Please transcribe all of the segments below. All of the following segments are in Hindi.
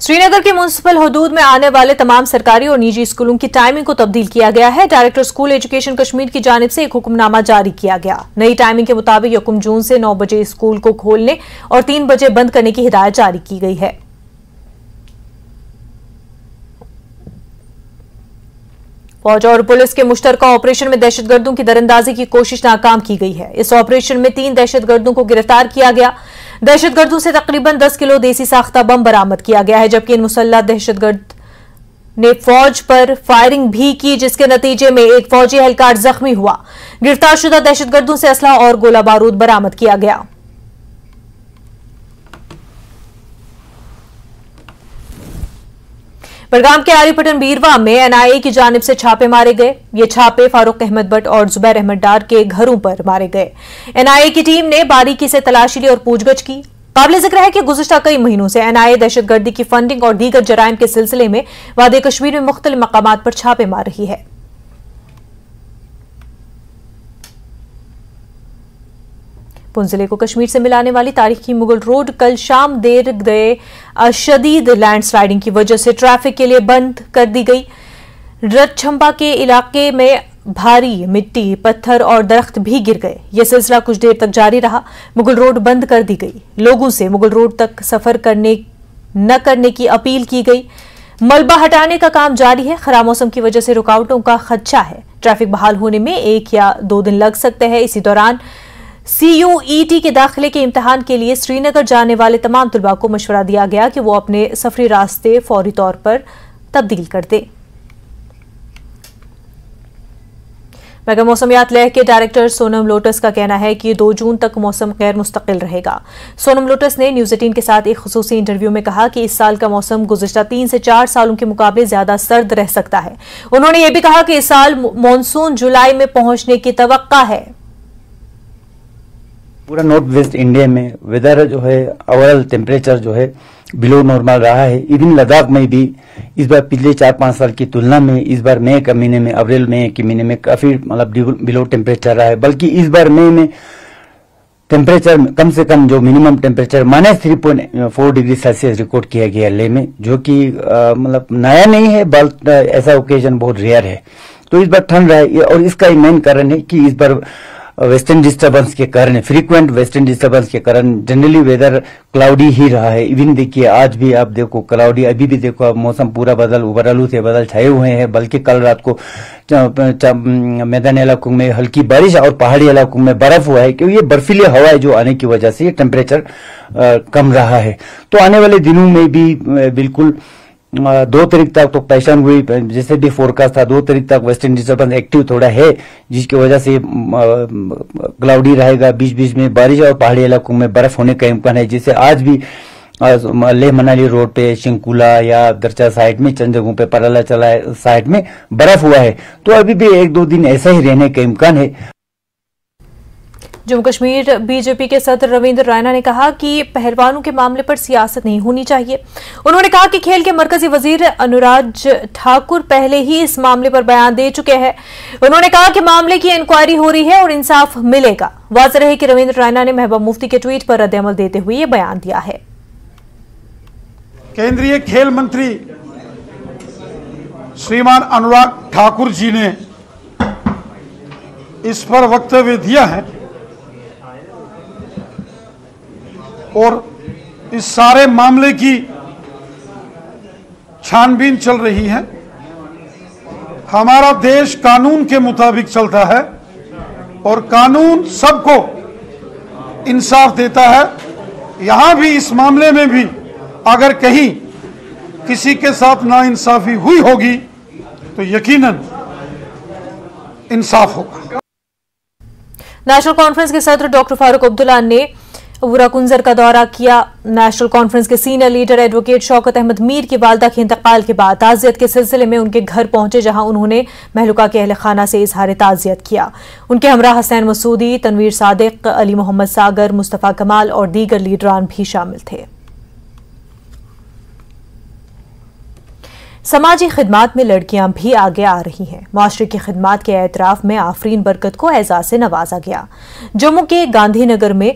श्रीनगर के म्युनिसिपल हदूद में आने वाले तमाम सरकारी और निजी स्कूलों की टाइमिंग को तब्दील किया गया है। डायरेक्टर स्कूल एजुकेशन कश्मीर की जानिब से एक हुक्मनामा जारी किया गया। नई टाइमिंग के मुताबिक 1 जून से 9 बजे स्कूल को खोलने और 3 बजे बंद करने की हिदायत जारी की गई है। फौज और पुलिस के मुश्तरका ऑपरेशन में दहशतगर्दों की दरअंदाजी की कोशिश नाकाम की गई है। इस ऑपरेशन में 3 दहशतगर्दों को गिरफ्तार किया गया। दहशतगर्दों से तकरीबन 10 किलो देसी साख्ता बम बरामद किया गया है, जबकि इन मुसल्लह दहशतगर्द ने फौज पर फायरिंग भी की, जिसके नतीजे में एक फौजी एहलकार जख्मी हुआ। गिरफ्तार शुदा दहशतगर्दों से असला और गोला बारूद बरामद किया गया। बड़गाम के आरीपटन बीरवा में एनआईए की जानिब से छापे मारे गए। ये छापे फारूक अहमद भट्ट और जुबैर अहमद डार के घरों पर मारे गए। एनआईए की टीम ने बारीकी से तलाशी ली और पूछगछ की। काबिल जिक्र है कि गुज़िश्ता कई महीनों से एनआईए दहशतगर्दी की फंडिंग और दीगर जराइम के सिलसिले में वादी कश्मीर में मुख्तलिफ मकामात पर छापे मार रही है। पुंछ जिले को कश्मीर से मिलाने वाली तारीखी मुगल रोड कल शाम देर गए शदीद लैंडस्लाइडिंग की वजह से ट्रैफिक के लिए बंद कर दी गई। रतछंबा के इलाके में भारी मिट्टी, पत्थर और दरख्त भी गिर गए। यह सिलसिला कुछ देर तक जारी रहा। मुगल रोड बंद कर दी गई। लोगों से मुगल रोड तक सफर न करने की अपील की गई। मलबा हटाने का काम जारी है। खराब मौसम की वजह से रुकावटों का खदशा है। ट्रैफिक बहाल होने में 1 या 2 दिन लग सकते हैं। इसी दौरान CUET के दाखिले के इम्तिहान के लिए श्रीनगर जाने वाले तमाम तलबा को मशवरा दिया गया कि वो अपने सफरी रास्ते फौरी तौर पर तब्दील कर दें। मगर मौसमियात लहर के डायरेक्टर सोनम लोटस का कहना है कि 2 जून तक मौसम गैर मुस्तकिल रहेगा। सोनम लोटस ने न्यूज़ 18 के साथ एक खुसूसी इंटरव्यू में कहा कि इस साल का मौसम गुज़िश्ता 3 से 4 सालों के मुकाबले ज्यादा सर्द रह सकता है। उन्होंने ये भी कहा कि इस साल मानसून जुलाई में पहुंचने की तवक्का है। पूरा नॉर्थ वेस्ट इंडिया में वेदर जो है, ओवरऑल टेम्परेचर जो है बिलो नॉर्मल रहा है। इवन लद्दाख में भी इस बार पिछले 4-5 साल की तुलना में इस बार मई के महीने में, अप्रैल मई के महीने में काफी मतलब बिलो टेम्परेचर रहा है। बल्कि इस बार मई में टेम्परेचर कम से कम जो minimum temperature -3.4 degree Celsius record किया गया लेह में, जो कि मतलब नया नहीं है, बल्कि ऐसा ओकेजन बहुत रेयर है। तो इस बार ठंड रहा है और इसका मेन कारण है कि इस बार वेस्टर्न डिस्टर्बेंस के कारण, फ्रीक्वेंट वेस्टर्न डिस्टर्बेंस के कारण जनरली वेदर क्लाउडी ही रहा है। इवन देखिए आज भी आप देखो क्लाउडी, अभी भी देखो अब मौसम पूरा उबरालू से बादल छाए हुए हैं। बल्कि कल रात को मैदानी इलाकों में हल्की बारिश और पहाड़ी इलाकों में बर्फ हुआ है, क्योंकि ये बर्फीली हवाएं जो आने की वजह से ये टेम्परेचर कम रहा है। तो आने वाले दिनों में भी बिल्कुल 2 तारीख तक तो पेशन हुई, जैसे भी फोरकास्ट था 2 तारीख तक वेस्टर्न डिस्टर्बेंस एक्टिव थोड़ा है, जिसकी वजह से क्लाउडी रहेगा, बीच बीच में बारिश और पहाड़ी इलाकों में बर्फ होने का इम्कान है। जिससे आज भी लेह मनाली रोड पे, शिंकुला या दरचा साइड में, चंद जगहों पे, पराला चला साइड में बर्फ हुआ है। तो अभी भी 1-2 दिन ऐसा ही रहने का इम्कान है। जम्मू कश्मीर बीजेपी के सदर रविंद्र रैना ने कहा कि पहलवानों के मामले पर सियासत नहीं होनी चाहिए। उन्होंने कहा कि खेल के मरकजी वजीर अनुराग ठाकुर पहले ही इस मामले पर बयान दे चुके हैं। उन्होंने कहा कि मामले की इंक्वायरी हो रही है और इंसाफ मिलेगा। वाज़ेह रहे कि रविंद्र रैना ने महबूबा मुफ्ती के ट्वीट पर रद्द-ए-अमल देते हुए ये बयान दिया है। केंद्रीय खेल मंत्री श्रीमान अनुराग ठाकुर जी ने इस पर वक्तव्य दिया है और इस सारे मामले की छानबीन चल रही है। हमारा देश कानून के मुताबिक चलता है और कानून सबको इंसाफ देता है। यहां भी इस मामले में भी अगर कहीं किसी के साथ नाइंसाफी हुई होगी तो यकीनन इंसाफ होगा। नेशनल कॉन्फ्रेंस के सदर डॉक्टर फारूक अब्दुल्ला ने वुराकुंजर का दौरा किया। नेशनल कॉन्फ्रेंस के senior leader advocate Shaukat Ahmad Mir की वालदा के इंतकाल के बाद ताज़ियत के सिलसिले में उनके घर पहुंचे, जहां उन्होंने महलुका के अहल खाना से इजहार ताज़ियत किया। उनके हमरा हसनैन मसूदी, तनवीर सादिक, अली मोहम्मद सागर, मुस्तफ़ा कमाल और दीगर लीडरान भी शामिल थे। समाजी खिदमात में लड़कियां भी आगे आ रही हैं। मुआशरे की खिदमात के एतराफ में आफरीन बरकत को एजाज से नवाजा गया। जम्मू के गांधीनगर में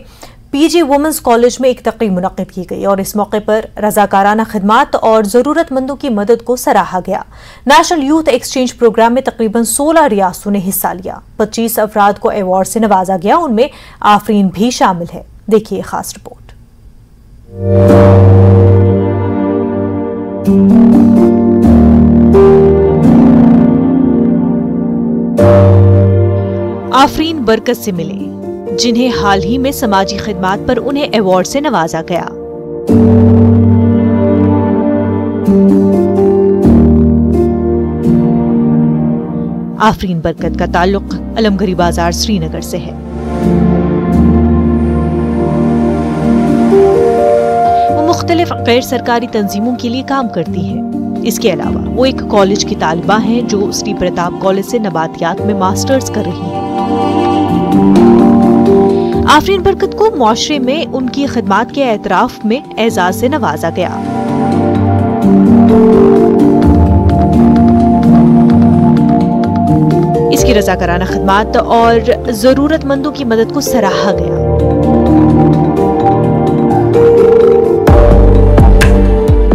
पीजी वुमेंस कॉलेज में एक तकरीब मुनक्किद की गई और इस मौके पर रजाकाराना खिदमात और जरूरतमंदों की मदद को सराहा गया। नेशनल यूथ एक्सचेंज प्रोग्राम में तकरीबन 16 रियासतों ने हिस्सा लिया। 25 अफराद को अवार्ड से नवाजा गया, उनमें आफरीन भी शामिल है। देखिए खास रिपोर्ट। आफरीन बरकत से मिले, जिन्हें हाल ही में समाजी खिदमात पर उन्हें अवार्ड से नवाजा गया। आफरीन बरकत का ताल्लुक अलमगरी बाजार श्रीनगर से है। वो मुख्तलिफ गैर सरकारी तंजीमों के लिए काम करती है। इसके अलावा वो एक कॉलेज की तालिबा हैं जो श्री प्रताप कॉलेज से नबातियात में मास्टर्स कर रही हैं। आफरीन बरकत को मुआशरे में उनकी खिदमात के एतराफ में एजाज से नवाजा गया। इसकी रजाकाराना खिदमात और जरूरतमंदों की मदद को सराहा गया।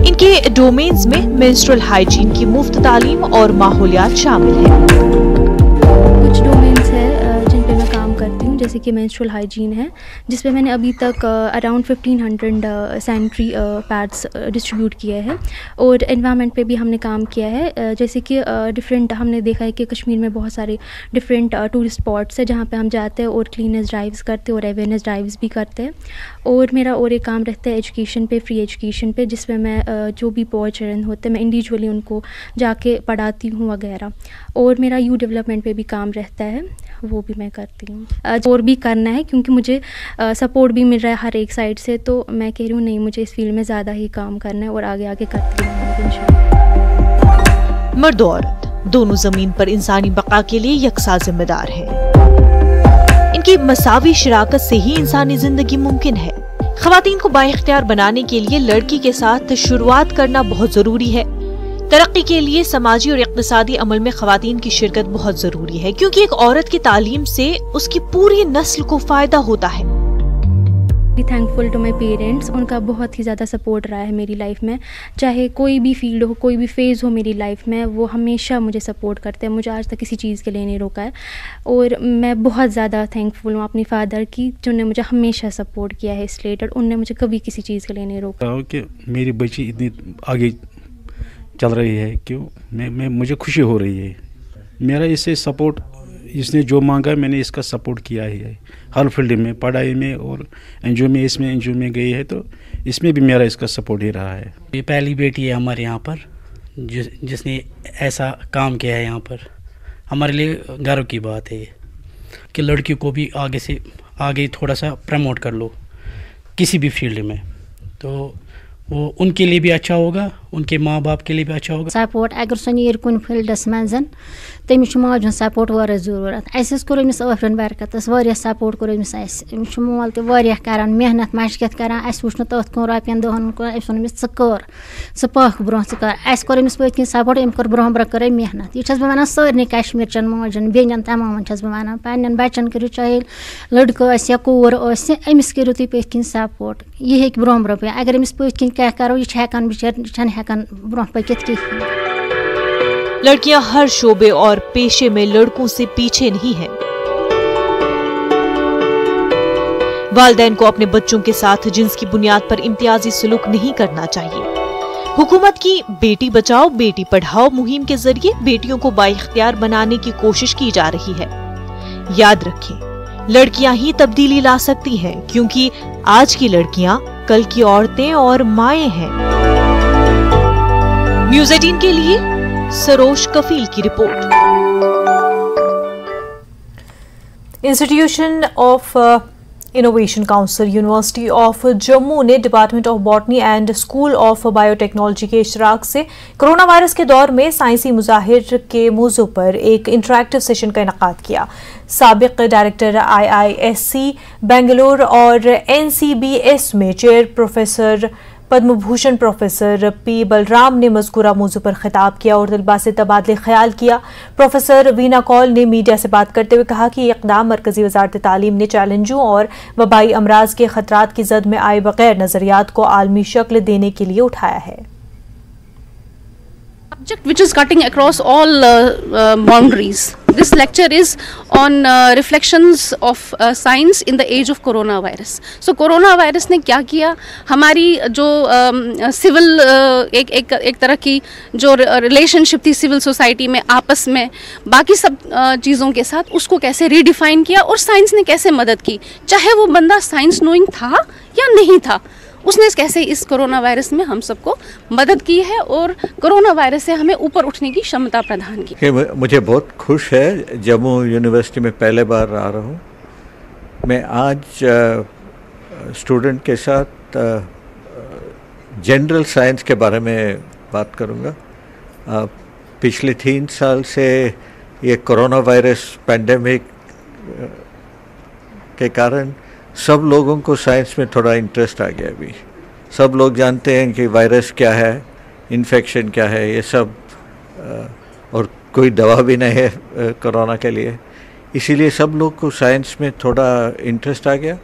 इनके डोमेन्स में मेंस्ट्रुअल हाइजीन की मुफ्त तालीम और माहौलियात शामिल है। कुछ डोमेन्स है जिन पे मैं काम करती हूँ, जैसे कि मेंस्ट्रुअल हाइजीन है, जिस पे मैंने अभी तक अराउंड 1500 सैनिटरी पैड्स डिस्ट्रीब्यूट किए हैं। और एनवायरनमेंट पे भी हमने काम किया है, जैसे कि डिफरेंट हमने देखा है कि कश्मीर में बहुत सारे डिफरेंट टूरिस्ट स्पॉट्स है जहाँ पे हम जाते हैं और क्लीनेस ड्राइव्स करते हैं और अवेयरनेस ड्राइव्स भी करते हैं। और मेरा और एक काम रहता है एजुकेशन पे, फ्री एजुकेशन पे, जिसमें मैं जो भी पुअर चिल्ड्रन होते हैं मैं इंडिविजुअली उनको जाके पढ़ाती हूँ वगैरह। और मेरा यूथ डेवलपमेंट पे भी काम रहता है, वो भी मैं करती हूँ। और भी करना है क्योंकि मुझे सपोर्ट भी मिल रहा है हर एक साइड से, तो मैं कह रही हूँ नहीं, मुझे इस फील्ड में ज़्यादा ही काम करना है और आगे आगे करती रहूँगी इंशाल्लाह। मर्द और औरत दोनों जमीन पर इंसानी बका के लिए यकसा जिम्मेदार हैं। इनकी मसावी शराकत से ही इंसानी जिंदगी मुमकिन है। खवातीन को बाइख्तियार बनाने के लिए लड़की के साथ शुरुआत करना बहुत जरूरी है। तरक्की के लिए समाजी और इक्तिसादी अमल में खवातीन की शिरकत बहुत जरूरी है, क्योंकि एक औरत की तालीम से उसकी पूरी नस्ल को फायदा होता है। थैंकफुल टू माई पेरेंट्स, उनका बहुत ही ज़्यादा सपोर्ट रहा है मेरी लाइफ में। चाहे कोई भी फील्ड हो, कोई भी फेज़ हो मेरी लाइफ में, वो हमेशा मुझे सपोर्ट करते हैं। मुझे आज तक किसी चीज़ के लिए नहीं रोका है और मैं बहुत ज़्यादा थैंकफुल हूँ अपनी फादर की, जिन्होंने मुझे हमेशा सपोर्ट किया है इस रिलेटेड। उनने मुझे कभी किसी चीज़ के लिए नहीं रोका। कि मेरी बच्ची इतनी आगे चल रही है, क्यों मैं मुझे खुशी हो रही है। मेरा इससे सपोर्ट, इसने जो मांगा मैंने इसका सपोर्ट किया ही है हर फील्ड में, पढ़ाई में और एनजीओ में। इसमें एनजीओ में गई है तो इसमें भी मेरा इसका सपोर्ट ही रहा है। ये पहली बेटी है हमारे यहाँ पर जिसने ऐसा काम किया है। यहाँ पर हमारे लिए गर्व की बात है कि लड़की को भी आगे से आगे थोड़ा सा प्रमोट कर लो किसी भी फील्ड में, तो वो उनके लिए भी अच्छा होगा, उनके माँ बाप के लिए भी अच्छा होगा। सपोर्ट अगर सो नीर कुन फील्डस मज तमिस माज सपोर्ट वार जरूरत। कोर अमिस आफरीन बरकतस वारिया सपोर्ट कोर अमिस। मोल ते वारिया करान मेहनत मशकत करान। अस वुच तथ कुन रपियन दहन कुन अमिस वोन अमिस कर स पख ब्रोह स कर। अस कोर अमिस पत किन सपोर्ट, अम कर ब्रोह ब्रोह कर मेहनत। यह छस बह वनान सारे कश्मीरचन माजन बेनन तमाम छस बह वनान पन्न बच्चन करू, चाहे लड़का या कोर अमिस करू तुम पत किन सपोर्ट। यह हेक ब्रोह ब्रोह पे। अगर अमिस पत किन क्या करो यह हेकान बिचार हेकान ब्रोह पकित कहीं। लड़कियां हर शोबे और पेशे में लड़कों से पीछे नहीं हैं। वालिदैन को अपने बच्चों के साथ जिन्स की बुनियाद पर इम्तियाजी सलूक नहीं करना चाहिए। हुकूमत की बेटी बचाओ बेटी पढ़ाओ मुहिम के जरिए बेटियों को बाइख्तियार बनाने की कोशिश की जा रही है। याद रखें, लड़कियां ही तब्दीली ला सकती हैं, क्योंकि आज की लड़कियां कल की औरतें और माएं हैं। न्यूज़ 18 के लिए सरोज कफील की रिपोर्ट। Institution of innovation council university of Jammu ने department of botany and school of biotechnology के इश्तराक से कोरोना वायरस के दौर में साइंसी मुजाहिर के मौजू पर एक इंटरैक्टिव सेशन का इनेकाद किया। साबिक डायरेक्टर IISc बेंगलोर और NCBS में chair professor Padma Bhushan professor P Balram ने मज़कूरा मौजू पर खिताब किया और तलबा से तबादले ख्याल किया। प्रोफेसर वीना कौल ने मीडिया से बात करते हुए कहा कि ये इक़दाम मरकजी वज़ारत तालीम ने चैलेंजों और वबाई अमराज के खतरात की जद में आए बगैर नज़रियात को आलमी शक्ल देने के लिए उठाया है। Subject which is cutting across all boundaries. This lecture is on reflections of science in the age of coronavirus. So coronavirus ने क्या किया, हमारी जो सिविल एक तरह की जो रिलेशनशिप थी सिविल सोसाइटी में आपस में बाकी सब चीज़ों के साथ, उसको कैसे रीडिफाइन किया और साइंस ने कैसे मदद की, चाहे वो बंदा साइंस नोइंग था या नहीं था, उसने कैसे इस कोरोना वायरस में हम सबको मदद की है और कोरोना वायरस से हमें ऊपर उठने की क्षमता प्रदान की। मुझे बहुत खुश है, जम्मू यूनिवर्सिटी में पहले बार आ रहा हूँ। मैं आज स्टूडेंट के साथ जनरल साइंस के बारे में बात करूँगा। पिछले 3 साल से ये कोरोना वायरस पैंडेमिक के कारण सब लोगों को साइंस में थोड़ा इंटरेस्ट आ गया। अभी सब लोग जानते हैं कि वायरस क्या है, इन्फेक्शन क्या है, ये सब, और कोई दवा भी नहीं है कोरोना के लिए, इसीलिए सब लोग को साइंस में थोड़ा इंटरेस्ट आ गया।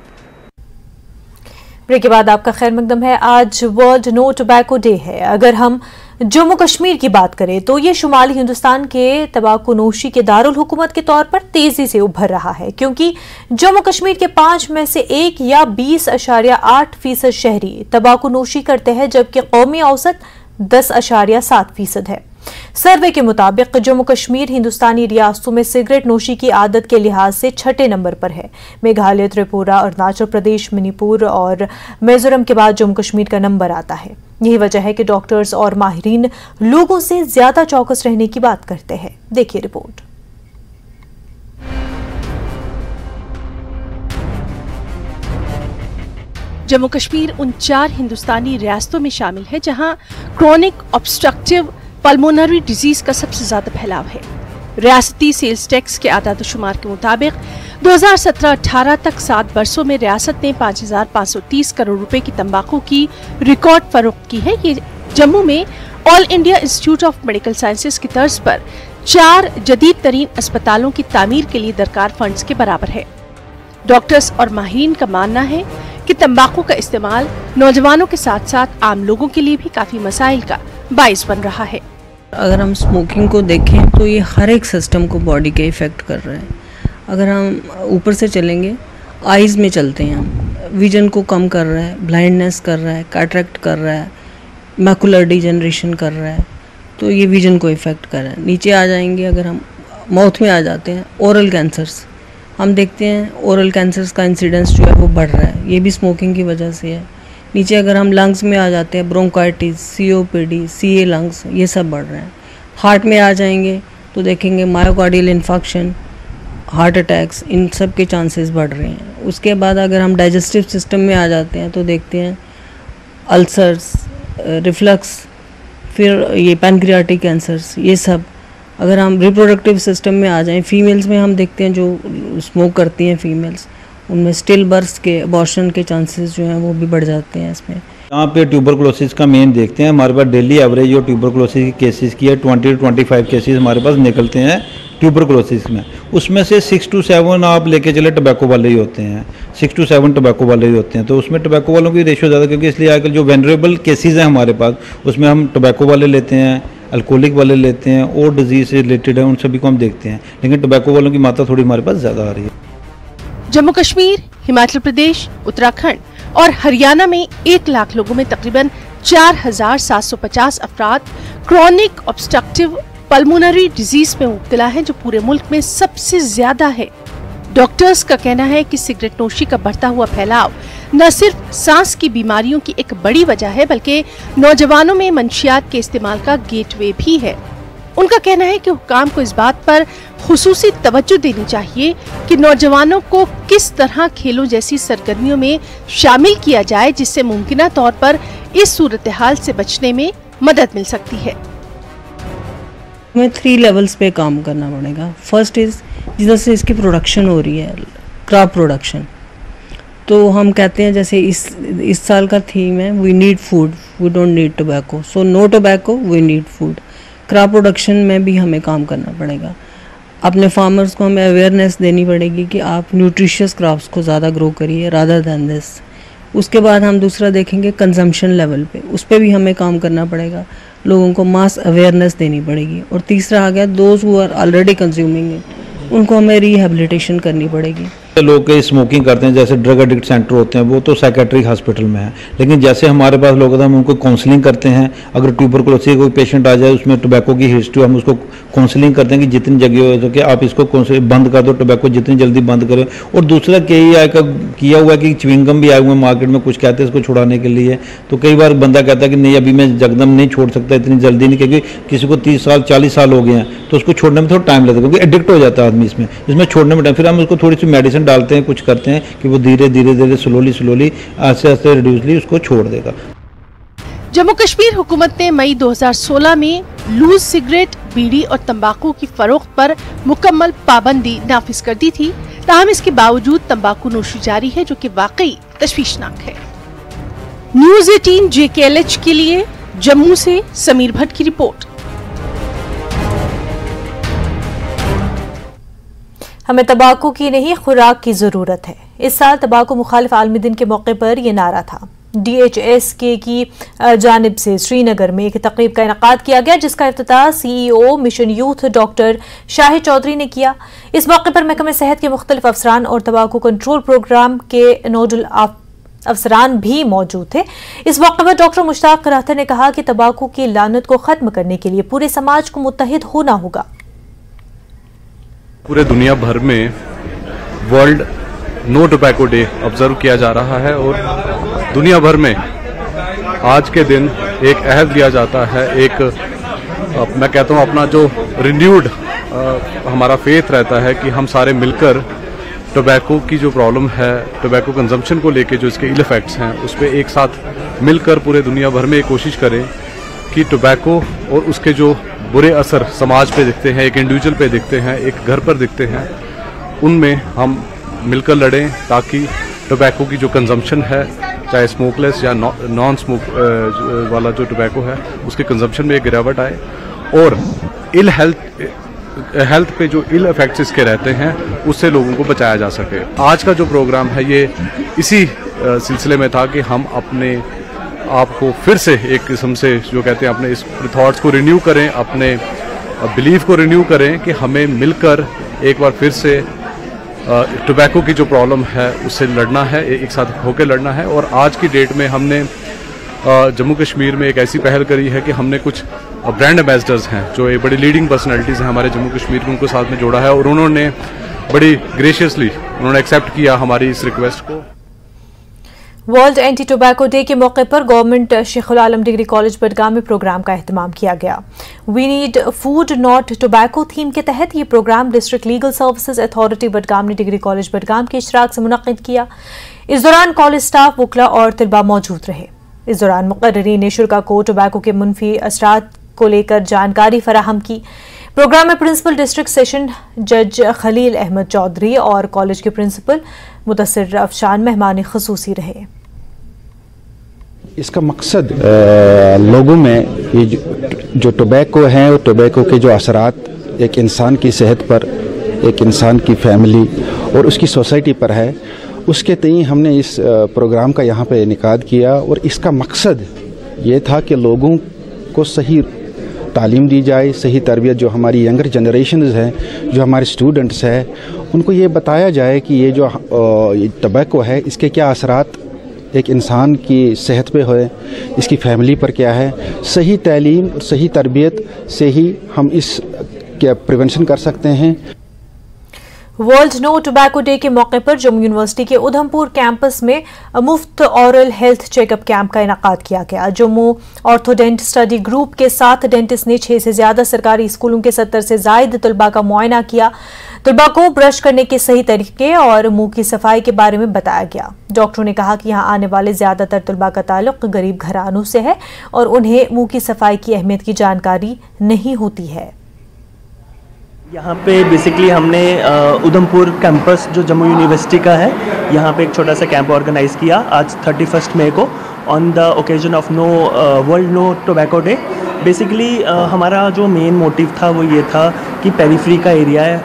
ब्रेक के बाद आपका खैर मकदम है। आज वर्ल्ड नो टोबैको डे है। अगर हम जम्मू कश्मीर की बात करें तो ये शुमाली हिंदुस्तान के तंबाकू नोशी के दारुल हुकूमत के तौर पर तेजी से उभर रहा है, क्योंकि जम्मू कश्मीर के 5 में से 1 या 20.8% शहरी तंबाकू नोशी करते हैं, जबकि कौमी औसत 10.7% है। सर्वे के मुताबिक जम्मू कश्मीर हिंदुस्तानी रियासतों में सिगरेट नोशी की आदत के लिहाज से 6ठे नंबर पर है। मेघालय, त्रिपुरा, अरुणाचल प्रदेश, मणिपुर और मिजोरम के बाद जम्मू कश्मीर का नंबर आता है। यही वजह है कि डॉक्टर्स और माहिरीन लोगों से ज्यादा चौकस रहने की बात करते हैं। देखिए रिपोर्ट। जम्मू कश्मीर उन 4 हिंदुस्तानी रियासतों में शामिल है जहां क्रोनिक ऑब्स्ट्रक्टिव पल्मोनरी डिजीज का सबसे ज्यादा फैलाव है। रियासती सेल्स टैक्स के आदाद-ओ-शुमार के मुताबिक 2017-18 तक 7 वर्षों में रियासत ने 5,530 करोड़ रुपए की तंबाकू की रिकॉर्ड फरोख्त की है। ये जम्मू में all India institute of medical sciences की तर्ज पर 4 जदीद तरीन अस्पतालों की तामीर के लिए दरकार फंड्स के बराबर है। डॉक्टर्स और माहिरीन का मानना है कि तंबाकू का इस्तेमाल नौजवानों के साथ साथ आम लोगों के लिए भी काफी मसाइल का बाइस बन रहा है। अगर हम स्मोकिंग को देखें तो ये हर एक सिस्टम को बॉडी के इफ़ेक्ट कर रहा है। अगर हम ऊपर से चलेंगे, आइज़ में चलते हैं हम, विजन को कम कर रहा है, ब्लाइंडनेस कर रहा है, कैटरेक्ट कर रहा है, मैकुलर डिजनरेशन कर रहा है, तो ये विजन को इफ़ेक्ट कर रहा है। नीचे आ जाएंगे, अगर हम माउथ में आ जाते हैं, ओरल कैंसर्स हम देखते हैं, ओरल कैंसर्स का इंसिडेंस जो है वो बढ़ रहा है, ये भी स्मोकिंग की वजह से है। नीचे अगर हम लंग्स में आ जाते हैं, ब्रोंकाइटिस, COPD, CA लंग्स, ये सब बढ़ रहे हैं। हार्ट में आ जाएंगे तो देखेंगे मायोकार्डियल इन्फेक्शन, हार्ट अटैक्स, इन सब के चांसेस बढ़ रहे हैं। उसके बाद अगर हम डाइजेस्टिव सिस्टम में आ जाते हैं तो देखते हैं अल्सर्स, रिफ्लक्स, फिर ये पैनक्रियाटिक कैंसर्स, ये सब। अगर हम रिप्रोडक्टिव सिस्टम में आ जाएं, फीमेल्स में हम देखते हैं जो स्मोक करती हैं फीमेल्स, उनमें स्टिल बर्थ के, अबॉर्शन के चांसेस जो हैं वो भी बढ़ जाते हैं इसमें। यहाँ पे ट्यूबरकुलोसिस का मेन देखते हैं, हमारे पास डेली एवरेज जो ट्यूबरकुलोसिस की केसेस की है 20 to 25 केसेस हमारे पास निकलते हैं ट्यूबरकुलोसिस में। उसमें से 6 to 7 आप लेके चले टबैको वाले ही होते हैं, 6 to 7 टबैको वाले ही होते हैं। तो उसमें टबैको वालों की रेशियो ज़्यादा, क्योंकि इसलिए आजकल जो वेनरेबल केसेस हैं हमारे पास, उसमें हम टबैको वाले लेते हैं, अल्कोहलिक वाले लेते हैं, और डिजीज से रिलेटेड है उन सभी को हम देखते हैं, लेकिन टबैको वालों की मात्रा थोड़ी हमारे पास ज़्यादा आ रही है। जम्मू कश्मीर, हिमाचल प्रदेश, उत्तराखंड और हरियाणा में 1 लाख लोगों में तकरीबन 4,750 अफराद क्रोनिक ऑब्स्ट्रक्टिव पल्मोनरी डिजीज में मुब्तला हैं, जो पूरे मुल्क में सबसे ज्यादा है। डॉक्टर्स का कहना है कि सिगरेट नोशी का बढ़ता हुआ फैलाव न सिर्फ सांस की बीमारियों की एक बड़ी वजह है, बल्कि नौजवानों में मंशियात के इस्तेमाल का गेटवे भी है। उनका कहना है कि हुक्काम को इस बात पर खुसूसी तवज्जो देनी चाहिए कि नौजवानों को किस तरह खेलों जैसी सरगर्मियों में शामिल किया जाए, जिससे मुमकिना तौर पर इस सूरत हाल से बचने में मदद मिल सकती है। हमें 3 लेवल्स पे काम करना पड़ेगा। फर्स्ट इज़ जिधर से इसकी प्रोडक्शन हो रही है, क्रॉप प्रोडक्शन, तो हम कहते हैं जैसे इस साल का थीम है we need food, we don't need tobacco, so no tobacco, we need food. Crop production में भी हमें काम करना पड़ेगा, अपने फार्मर्स को हमें अवेयरनेस देनी पड़ेगी कि आप न्यूट्रिशियस क्रॉप्स को ज़्यादा ग्रो करिए रादर दैन दिस। उसके बाद हम दूसरा देखेंगे कंजम्पशन लेवल पे, उस पर भी हमें काम करना पड़ेगा, लोगों को मास अवेयरनेस देनी पड़ेगी। और तीसरा आ गया those who are already consuming it, उनको हमें रिहेबिलिटेशन करनी पड़ेगी। लोग स्मोकिंग करते हैं, जैसे ड्रग एडिक्ट सेंटर होते हैं वो तो साइकेट्रिक हॉस्पिटल में है, लेकिन जैसे हमारे पास लोग हम उनको काउंसलिंग करते हैं। अगर ट्यूबरकुलोसिस कोई पेशेंट आ जाए उसमें टोबैको की हिस्ट्री, हम उसको काउंसलिंग करते हैं कि जितनी जगह हो सके आप इसको बंद कर दो, टोबैको जितनी जल्दी बंद करें। और दूसरा किया हुआ है कि च्युइंगम भी आए हुए मार्केट में, कुछ कहते हैं इसको छुड़ाने के लिए, तो कई बार बंदा कहता है कि नहीं अभी मैं जगदम नहीं छोड़ सकता, इतनी जल्दी नहीं, क्योंकि किसी को 30 साल 40 साल हो गए हैं तो उसको छोड़ने में थोड़ा टाइम लगता है, क्योंकि एडिक्ट हो जाता है आदमी इसमें छोड़ने में टाइम। फिर हम उसको थोड़ी सी मेडिसिन डालते हैं, कुछ करते हैं कि वो धीरे धीरे स्लोली आस्ते आस्ते रिड्यूसली उसको छोड़ देगा। जम्मू कश्मीर हुकूमत ने मई 2016 में लूज सिगरेट, बीड़ी और तंबाकू की फरोख्त पर मुकम्मल पाबंदी नाफिज कर दी थी। ताहम इसके बावजूद तंबाकू नोशी जारी है, जो कि वाकई तशवीशनाक है। न्यूज़ 18 JKLH के लिए जम्मू से समीर भट्ट की रिपोर्ट। हमें तंबाकू की नहीं खुराक की जरूरत है। इस साल तंबाकू मुखालिफ आलमी दिन के मौके पर यह नारा था। DHSK की जानिब से श्रीनगर में एक तकरीब का इनेकाद किया गया, जिसका इफ्तिताह CEO Mission Youth doctor Shahid Chaudhary ने किया। इस मौके पर महकमे सेहत के मुख्तलिफ अफसरान और तंबाकू कंट्रोल प्रोग्राम के नोडल अफसरान भी मौजूद थे। इस मौके पर डॉक्टर मुश्ताक रहतर ने कहा कि तंबाकू की लानत को खत्म करने के लिए पूरे समाज को मुत्तहिद होना होगा। पूरे दुनिया भर में World No Tobacco Day observe किया जा रहा है और दुनिया भर में आज के दिन एक अहद लिया जाता है, एक मैं कहता हूँ अपना जो रिन्यूड हमारा फेथ रहता है कि हम सारे मिलकर टोबैको की जो प्रॉब्लम है, टोबैको कंजम्पशन को लेके जो इसके इल इफेक्ट्स हैं, उस पर एक साथ मिलकर पूरे दुनिया भर में एक कोशिश करें कि टोबैको और उसके जो बुरे असर समाज पे दिखते हैं, एक इंडिविजुअल पे दिखते हैं, एक घर पर दिखते हैं, उनमें हम मिलकर लड़ें ताकि टोबैको की जो कंजम्पशन है, चाहे स्मोकलेस या नॉन स्मोक वाला जो टोबैको है, उसके कंजम्पशन में एक गिरावट आए और इल हेल्थ पे जो इल इफेक्ट्स इसके रहते हैं उससे लोगों को बचाया जा सके। आज का जो प्रोग्राम है ये इसी सिलसिले में था कि हम अपने आपको फिर से एक किस्म से जो कहते हैं अपने इस थॉट्स को रिन्यू करें, अपने बिलीफ को रिन्यू करें कि हमें मिलकर एक बार फिर से टोबैको की जो प्रॉब्लम है उससे लड़ना है, एक साथ होकर लड़ना है। और आज की डेट में हमने जम्मू कश्मीर में एक ऐसी पहल करी है कि हमने कुछ ब्रांड एम्बेसडर्स हैं जो एक बड़ी लीडिंग पर्सनैलिटीज़ हैं हमारे जम्मू कश्मीर में, उनको साथ में जोड़ा है और उन्होंने बड़ी ग्रेशियसली उन्होंने एक्सेप्ट किया हमारी इस रिक्वेस्ट को। वर्ल्ड एंटी टोबैको डे के मौके पर government Sheikhul Alam degree college Budgam में प्रोग्राम का एहतमाम किया गया। We need food not tobacco theme के तहत ये programme District Legal Services Authority Budgam ने डिग्री कॉलेज बडगाम के इशराक से मुनक्किद किया। इस दौरान कॉलेज स्टाफ, वकला और तलबा मौजूद रहे। इस दौरान मुक़र्रिरीन ने शुरा को टोबैको के मुनफी असरात को लेकर जानकारी फराहम की। प्रोग्राम में प्रिंसिपल डिस्ट्रिक्ट सेशन जज खलील अहमद चौधरी और कॉलेज के प्रिंसिपल मुदस्सिर अफशान मेहमान ख़ुसूसी रहे। इसका मकसद लोगों में ये जो टोबैको है और टोबैको के जो असरात एक इंसान की सेहत पर, एक इंसान की फैमिली और उसकी सोसाइटी पर है, उसके तई हमने इस प्रोग्राम का यहाँ पे इनेकाद किया। और इसका मकसद ये था कि लोगों को सही तालीम दी जाए, सही तरबियत, जो हमारी यंगर जनरेशन्स हैं, जो हमारे स्टूडेंट्स हैं, उनको ये बताया जाए कि ये जो टोबैको है इसके क्या असरात एक इंसान की सेहत पे है, इसकी फैमिली पर क्या है। सही तालीम और सही तरबियत से ही हम इस क्या प्रिवेंशन कर सकते हैं। वर्ल्ड नो टोबैको डे के मौके पर जम्मू यूनिवर्सिटी के उधमपुर कैंपस में मुफ्त ऑरल हेल्थ चेकअप कैंप का इनेकाद किया गया। जम्मू ऑर्थोडेंट स्टडी ग्रुप के 7 डेंटिस्ट ने 6 से ज्यादा सरकारी स्कूलों के 70 से जायद तलबा का मुआयना किया। तलबा को ब्रश करने के सही तरीके और मुंह की सफाई के बारे में बताया गया। डॉक्टरों ने कहा कि यहाँ आने वाले ज्यादातर तलबा का ताल्लुक गरीब घरानों से है और उन्हें मुंह की सफाई की अहमियत की जानकारी नहीं होती है। यहाँ पे बेसिकली हमने उधमपुर कैंपस जो जम्मू यूनिवर्सिटी का है, यहाँ पे एक छोटा सा कैंप ऑर्गेनाइज़ किया आज 31 मई को on the occasion of World No Tobacco Day. Basically हमारा जो मेन मोटिव था वो ये था कि पेरीफ्री का एरिया है,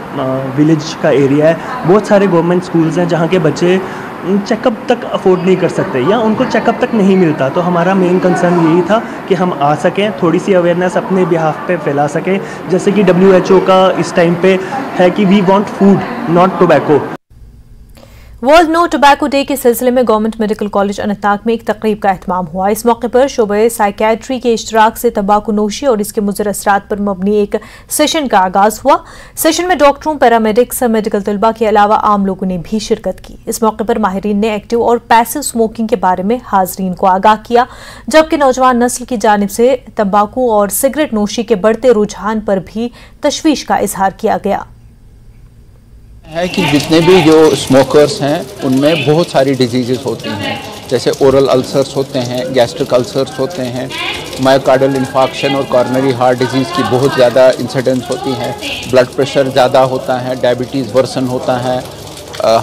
विलेज का एरिया है, बहुत सारे गवर्नमेंट स्कूल्स हैं जहाँ के बच्चे चेकअप तक अफोर्ड नहीं कर सकते या उनको चेकअप तक नहीं मिलता। तो हमारा मेन कंसर्न यही था कि हम आ सकें, थोड़ी सी अवेयरनेस अपने बिहाफ पे फैला सकें। जैसे कि WHO का इस टाइम पे है कि we want food not tobacco. World No Tobacco Day के सिलसिले में गवर्नमेंट मेडिकल कॉलेज अनंतनाग में एक तकरीब का एहतमाम हुआ। इस मौके पर शोबे साइकियाट्री के इश्तराक से तंबाकू नोशी और इसके मुज़र असरात पर मबनी एक सेशन का आगाज हुआ। सेशन में डॉक्टरों, पैरामेडिक्स, मेडिकल तलबा के अलावा आम लोगों ने भी शिरकत की। इस मौके पर माहिरीन ने एक्टिव और पैसिव स्मोकिंग के बारे में हाजरीन को आगाह किया, जबकि नौजवान नस्ल की जानिब से तंबाकू और सिगरेट नोशी के बढ़ते रुझान पर भी तशवीश का इजहार किया गया है कि जितने भी जो स्मोकर्स हैं उनमें बहुत सारी डिजीज़ होती हैं, जैसे ओरल अल्सर्स होते हैं, गैस्ट्रिक अल्सर्स होते हैं, मायोकार्डियल इन्फाक्शन और कॉर्नरी हार्ट डिजीज़ की बहुत ज़्यादा इंसिडेंस होती हैं, ब्लड प्रेशर ज़्यादा होता है, डायबिटीज़ वर्सन होता है,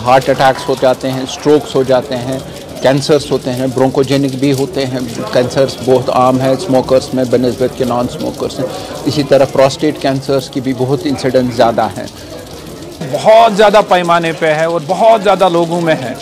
हार्ट अटैक्स हो जाते हैं, स्ट्रोक्स हो जाते हैं, कैंसर्स होते हैं, ब्रोंकोजेनिक भी होते हैं। कैंसर्स बहुत आम है स्मोकर्स में बनिस्बत के नॉन स्मोकर्स हैं। इसी तरह प्रोस्टेट कैंसर्स की भी बहुत इंसिडेंस ज़्यादा हैं। बहुत ज़्यादा पैमाने पे है और बहुत ज़्यादा लोगों में है।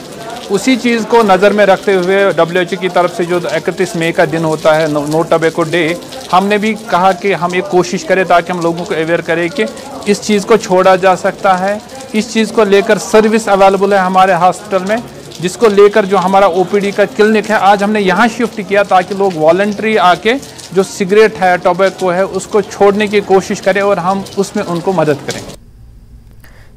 उसी चीज़ को नज़र में रखते हुए WHO की तरफ से जो 31 मई का दिन होता है नो टोबैको डे, हमने भी कहा कि हम एक कोशिश करें ताकि हम लोगों को अवेयर करें कि इस चीज़ को छोड़ा जा सकता है। इस चीज़ को लेकर सर्विस अवेलेबल है हमारे हॉस्पिटल में, जिसको लेकर जो हमारा OPD का क्लिनिक है आज हमने यहाँ शिफ्ट किया ताकि लोग वॉलंटरी आके जो सिगरेट है, टोबैको है, उसको छोड़ने की कोशिश करें और हम उसमें उनको मदद करें।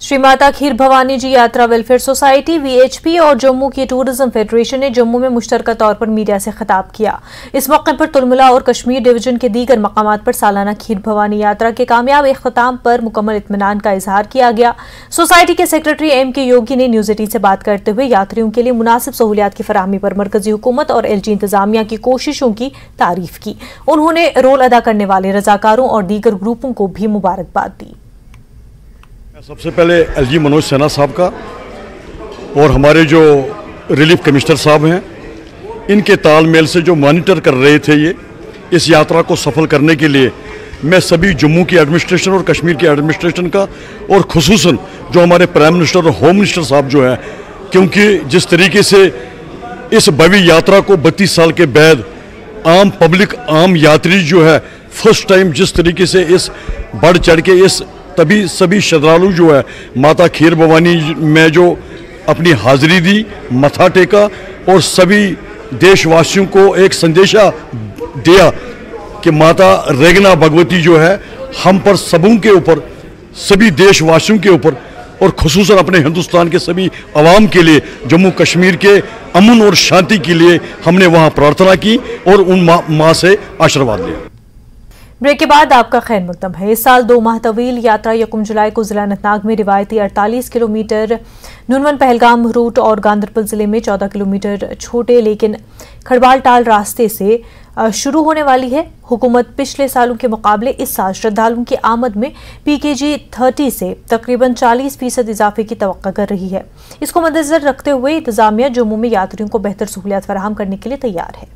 श्री माता खीर भवानी जी यात्रा वेलफेयर सोसाइटी VHP और जम्मू की टूरिज्म फेडरेशन ने जम्मू में मुश्तरका तौर पर मीडिया से खिताब किया। इस मौके पर तुलमुला और कश्मीर डिवीजन के दीगर मकामात पर सालाना खीर भवानी यात्रा के कामयाब इख्तिताम पर मुकम्मल इत्मीनान का इजहार किया गया। सोसाइटी के सेक्रेटरी MK योगी ने न्यूज 18 से बात करते हुए यात्रियों के लिए मुनासिब सहूलियात की फराहमी पर मरकजी हुकूमत और LG इंतजामिया की कोशिशों की तारीफ की। उन्होंने रोल अदा करने वाले रजाकारों और दीगर ग्रुपों को भी मुबारकबाद दी। सबसे पहले LG मनोज सिन्हा साहब का और हमारे जो रिलीफ कमिश्नर साहब हैं, इनके तालमेल से जो मॉनिटर कर रहे थे ये इस यात्रा को सफल करने के लिए मैं सभी जम्मू की एडमिनिस्ट्रेशन और कश्मीर की एडमिनिस्ट्रेशन का और खुसूसन जो हमारे प्राइम मिनिस्टर और होम मिनिस्टर साहब जो हैं, क्योंकि जिस तरीके से इस भव्य यात्रा को 32 साल के बाद आम पब्लिक, आम यात्री जो है फर्स्ट टाइम जिस तरीके से इस बढ़ चढ़ के इस तभी सभी श्रद्धालु जो है माता खीर भवानी में जो अपनी हाजिरी दी, मथा टेका और सभी देशवासियों को एक संदेशा दिया कि माता रेगना भगवती जो है हम पर सबों के ऊपर, सभी देशवासियों के ऊपर और खुसूसन अपने हिंदुस्तान के सभी अवाम के लिए, जम्मू कश्मीर के अमन और शांति के लिए हमने वहाँ प्रार्थना की और उन माँ से आशीर्वाद लिया। ब्रेक के बाद आपका खैर मकदम है। इस साल 2 माह तवील यात्रा 1 जुलाई को जिला अनंतनाग में रिवायती 48 किलोमीटर नुनवन पहलगाम रूट और गांदरबल जिले में 14 किलोमीटर छोटे लेकिन खड़बाल टाल रास्ते से शुरू होने वाली है। हुकूमत पिछले सालों के मुकाबले इस साल श्रद्धालुओं की आमद में PKG 30 से तकरीबन 40% इजाफे की तवक्को कर रही है। इसको मद्देनजर रखते हुए इंतजामिया जम्मू में यात्रियों को बेहतर सहूलियत फराहम करने के लिए तैयार है।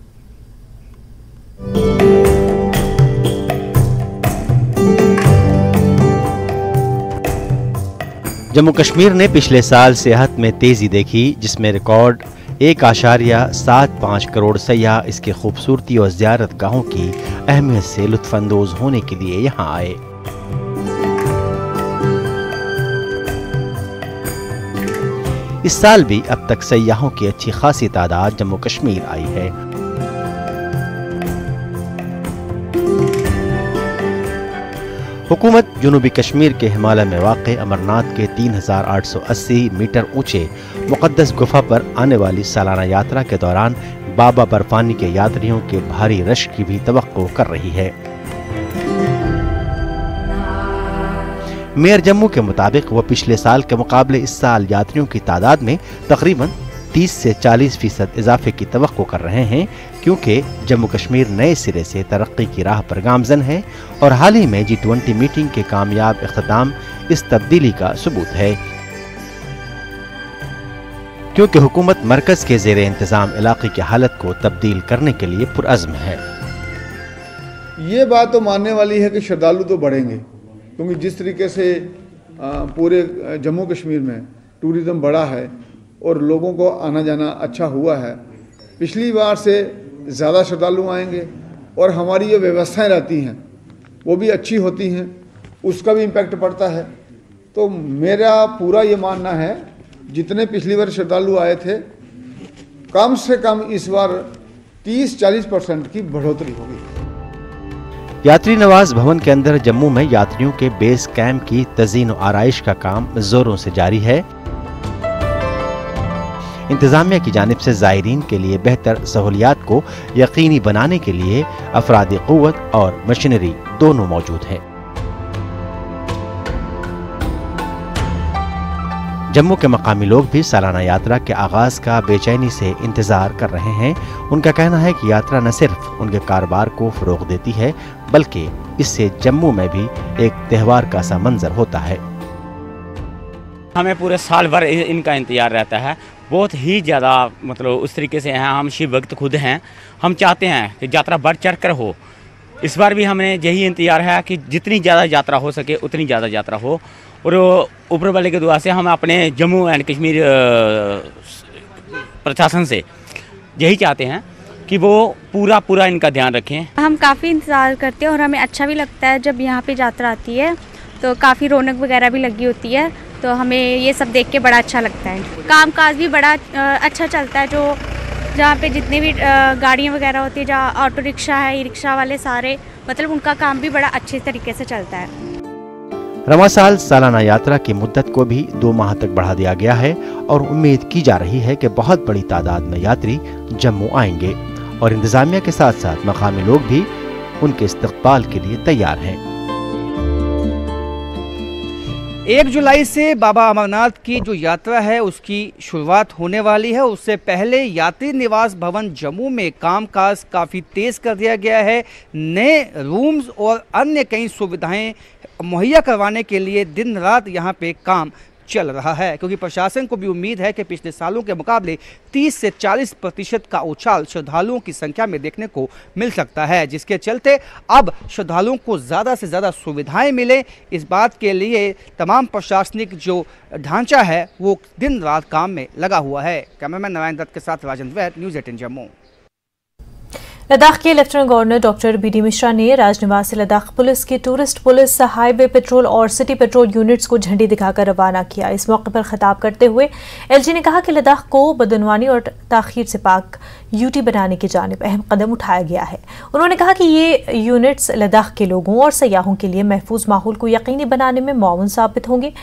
जम्मू कश्मीर ने पिछले साल सेहत में तेजी देखी, जिसमें रिकॉर्ड 1.75 करोड़ सयाह इसकी खूबसूरती और ज़ियारत गाहों की अहमियत से लुत्फानंदोज होने के लिए यहाँ आए। इस साल भी अब तक सयाहों की अच्छी खासी तादाद जम्मू कश्मीर आई है। हुकूमत जनूबी कश्मीर के हिमालय में वाक़ अमरनाथ के 3880 मीटर ऊंचे मुक़द्दस गुफा पर आने वाली सालाना यात्रा के दौरान बाबा बर्फानी के यात्रियों के भारी रश की भी तवक्को कर रही है। मेयर जम्मू के मुताबिक वो पिछले साल के मुकाबले इस साल यात्रियों की तादाद में तकरीबन 30 से 40% इजाफे की तवक्को कर रहे हैं, क्योंकि जम्मू कश्मीर नए सिरे से तरक्की की राह पर गामजन है और हाल ही में G20 मीटिंग के कामयाब इख्तिताम इस तब्दीली का सबूत है, क्योंकि हुकूमत मरकज के ज़ेरे इंतजाम इलाके की हालत को तब्दील करने के लिए पुरअज़्म है। ये बात तो मानने वाली है कि श्रद्धालु तो बढ़ेंगे, क्योंकि जिस तरीके से पूरे जम्मू कश्मीर में टूरिज़्म बढ़ा है और लोगों को आना जाना अच्छा हुआ है, पिछली बार से ज़्यादा श्रद्धालु आएंगे और हमारी जो व्यवस्थाएं रहती हैं वो भी अच्छी होती हैं, उसका भी इम्पैक्ट पड़ता है। तो मेरा पूरा ये मानना है जितने पिछली बार श्रद्धालु आए थे, कम से कम इस बार 30-40% की बढ़ोतरी होगी। यात्री नवाज भवन के अंदर जम्मू में यात्रियों के बेस कैंप की तज़ीन व आराइश का काम जोरों से जारी है। इंतजामिया की जानिब से ज़ायरीन के लिए बेहतर सहूलियात को यकीनी बनाने के लिए अफरादी क़ुव्वत और मशीनरी दोनों मौजूद है। जम्मू के मकामी लोग भी सालाना यात्रा के आगाज का बेचैनी से इंतजार कर रहे हैं। उनका कहना है कि यात्रा न सिर्फ उनके कारोबार को फरोग देती है, बल्कि इससे जम्मू में भी एक त्यौहार का सा मंजर होता है। हमें पूरे साल भर इनका इंतजार रहता है, बहुत ही ज़्यादा मतलब उस तरीके से हैं। हम शिव भक्त खुद हैं, हम चाहते हैं कि यात्रा बढ़ चढ़ कर हो। इस बार भी हमें यही इंतजार है कि जितनी ज़्यादा यात्रा हो सके उतनी ज़्यादा यात्रा हो, और ऊपर वाले की दुआ से हम अपने जम्मू एंड कश्मीर प्रशासन से यही चाहते हैं कि वो पूरा इनका ध्यान रखें। हम काफ़ी इंतज़ार करते हैं और हमें अच्छा भी लगता है जब यहाँ पे यात्रा आती है, तो काफ़ी रौनक वगैरह भी लगी होती है, तो हमें ये सब देख के बड़ा अच्छा लगता है। कामकाज भी बड़ा अच्छा चलता है, जो जहाँ पे जितने भी गाड़ियाँ वगैरह होती है, जहाँ ऑटो रिक्शा है, ई रिक्शा वाले सारे, मतलब उनका काम भी बड़ा अच्छे तरीके से चलता है। रवां साल सालाना यात्रा की मुद्दत को भी 2 माह तक बढ़ा दिया गया है और उम्मीद की जा रही है कि बहुत बड़ी तादाद में यात्री जम्मू आएंगे और इंतजामिया के साथ साथ मकामी लोग भी उनके इस्तकबाल के लिए तैयार हैं। 1 जुलाई से बाबा अमरनाथ की जो यात्रा है उसकी शुरुआत होने वाली है। उससे पहले यात्री निवास भवन जम्मू में कामकाज काफ़ी तेज़ कर दिया गया है। नए रूम्स और अन्य कई सुविधाएं मुहैया करवाने के लिए दिन रात यहाँ पे काम चल रहा है, क्योंकि प्रशासन को भी उम्मीद है कि पिछले सालों के मुकाबले 30 से 40% का उछाल श्रद्धालुओं की संख्या में देखने को मिल सकता है, जिसके चलते अब श्रद्धालुओं को ज़्यादा से ज़्यादा सुविधाएं मिले, इस बात के लिए तमाम प्रशासनिक जो ढांचा है वो दिन रात काम में लगा हुआ है। कैमरामैन नारायण दत्त के साथ राजेंद्र वैद, न्यूज़ 18 जम्मू। लद्दाख के lieutenant governor doctor BD. Mishra ने राजनिवास से लद्दाख पुलिस की टूरिस्ट पुलिस, हाईवे पेट्रोल और सिटी पेट्रोल यूनिट्स को झंडी दिखाकर रवाना किया। इस मौके पर खिताब करते हुए एलजी ने कहा कि लद्दाख को बदनवानी और ताखीर से पाक यूटी बनाने की जानिब अहम कदम उठाया गया है। उन्होंने कहा कि ये यूनिट्स लद्दाख के लोगों और सयाहों के लिए महफूज माहौल को यकीनी बनाने में मुआवन साबित होंगे।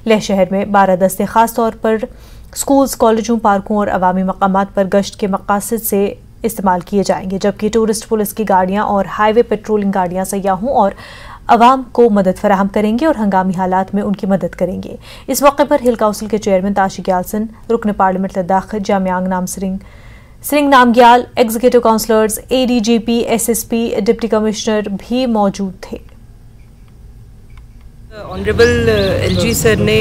लेह शहर में 12 दस्ते खास तौर पर स्कूल्स, कॉलेजों, पार्कों और अवामी मकामात पर गश्त के मकासद से इस्तेमाल किए जाएंगे, जबकि टूरिस्ट पुलिस की गाड़ियां और हाईवे पेट्रोलिंग गाड़ियां सयाहों और अवाम को मदद फराहम करेंगे और हंगामी हालात में उनकी मदद करेंगे। इस मौके पर हिल काउंसिल के चेयरमैन ताशिक यालसन, रुकन parliament Ladakh Jamyang Singh Namgyal, executive councillors, ADGP, SSP, deputy commissioner भी मौजूद थे। ऑनरेबल LG सर ने,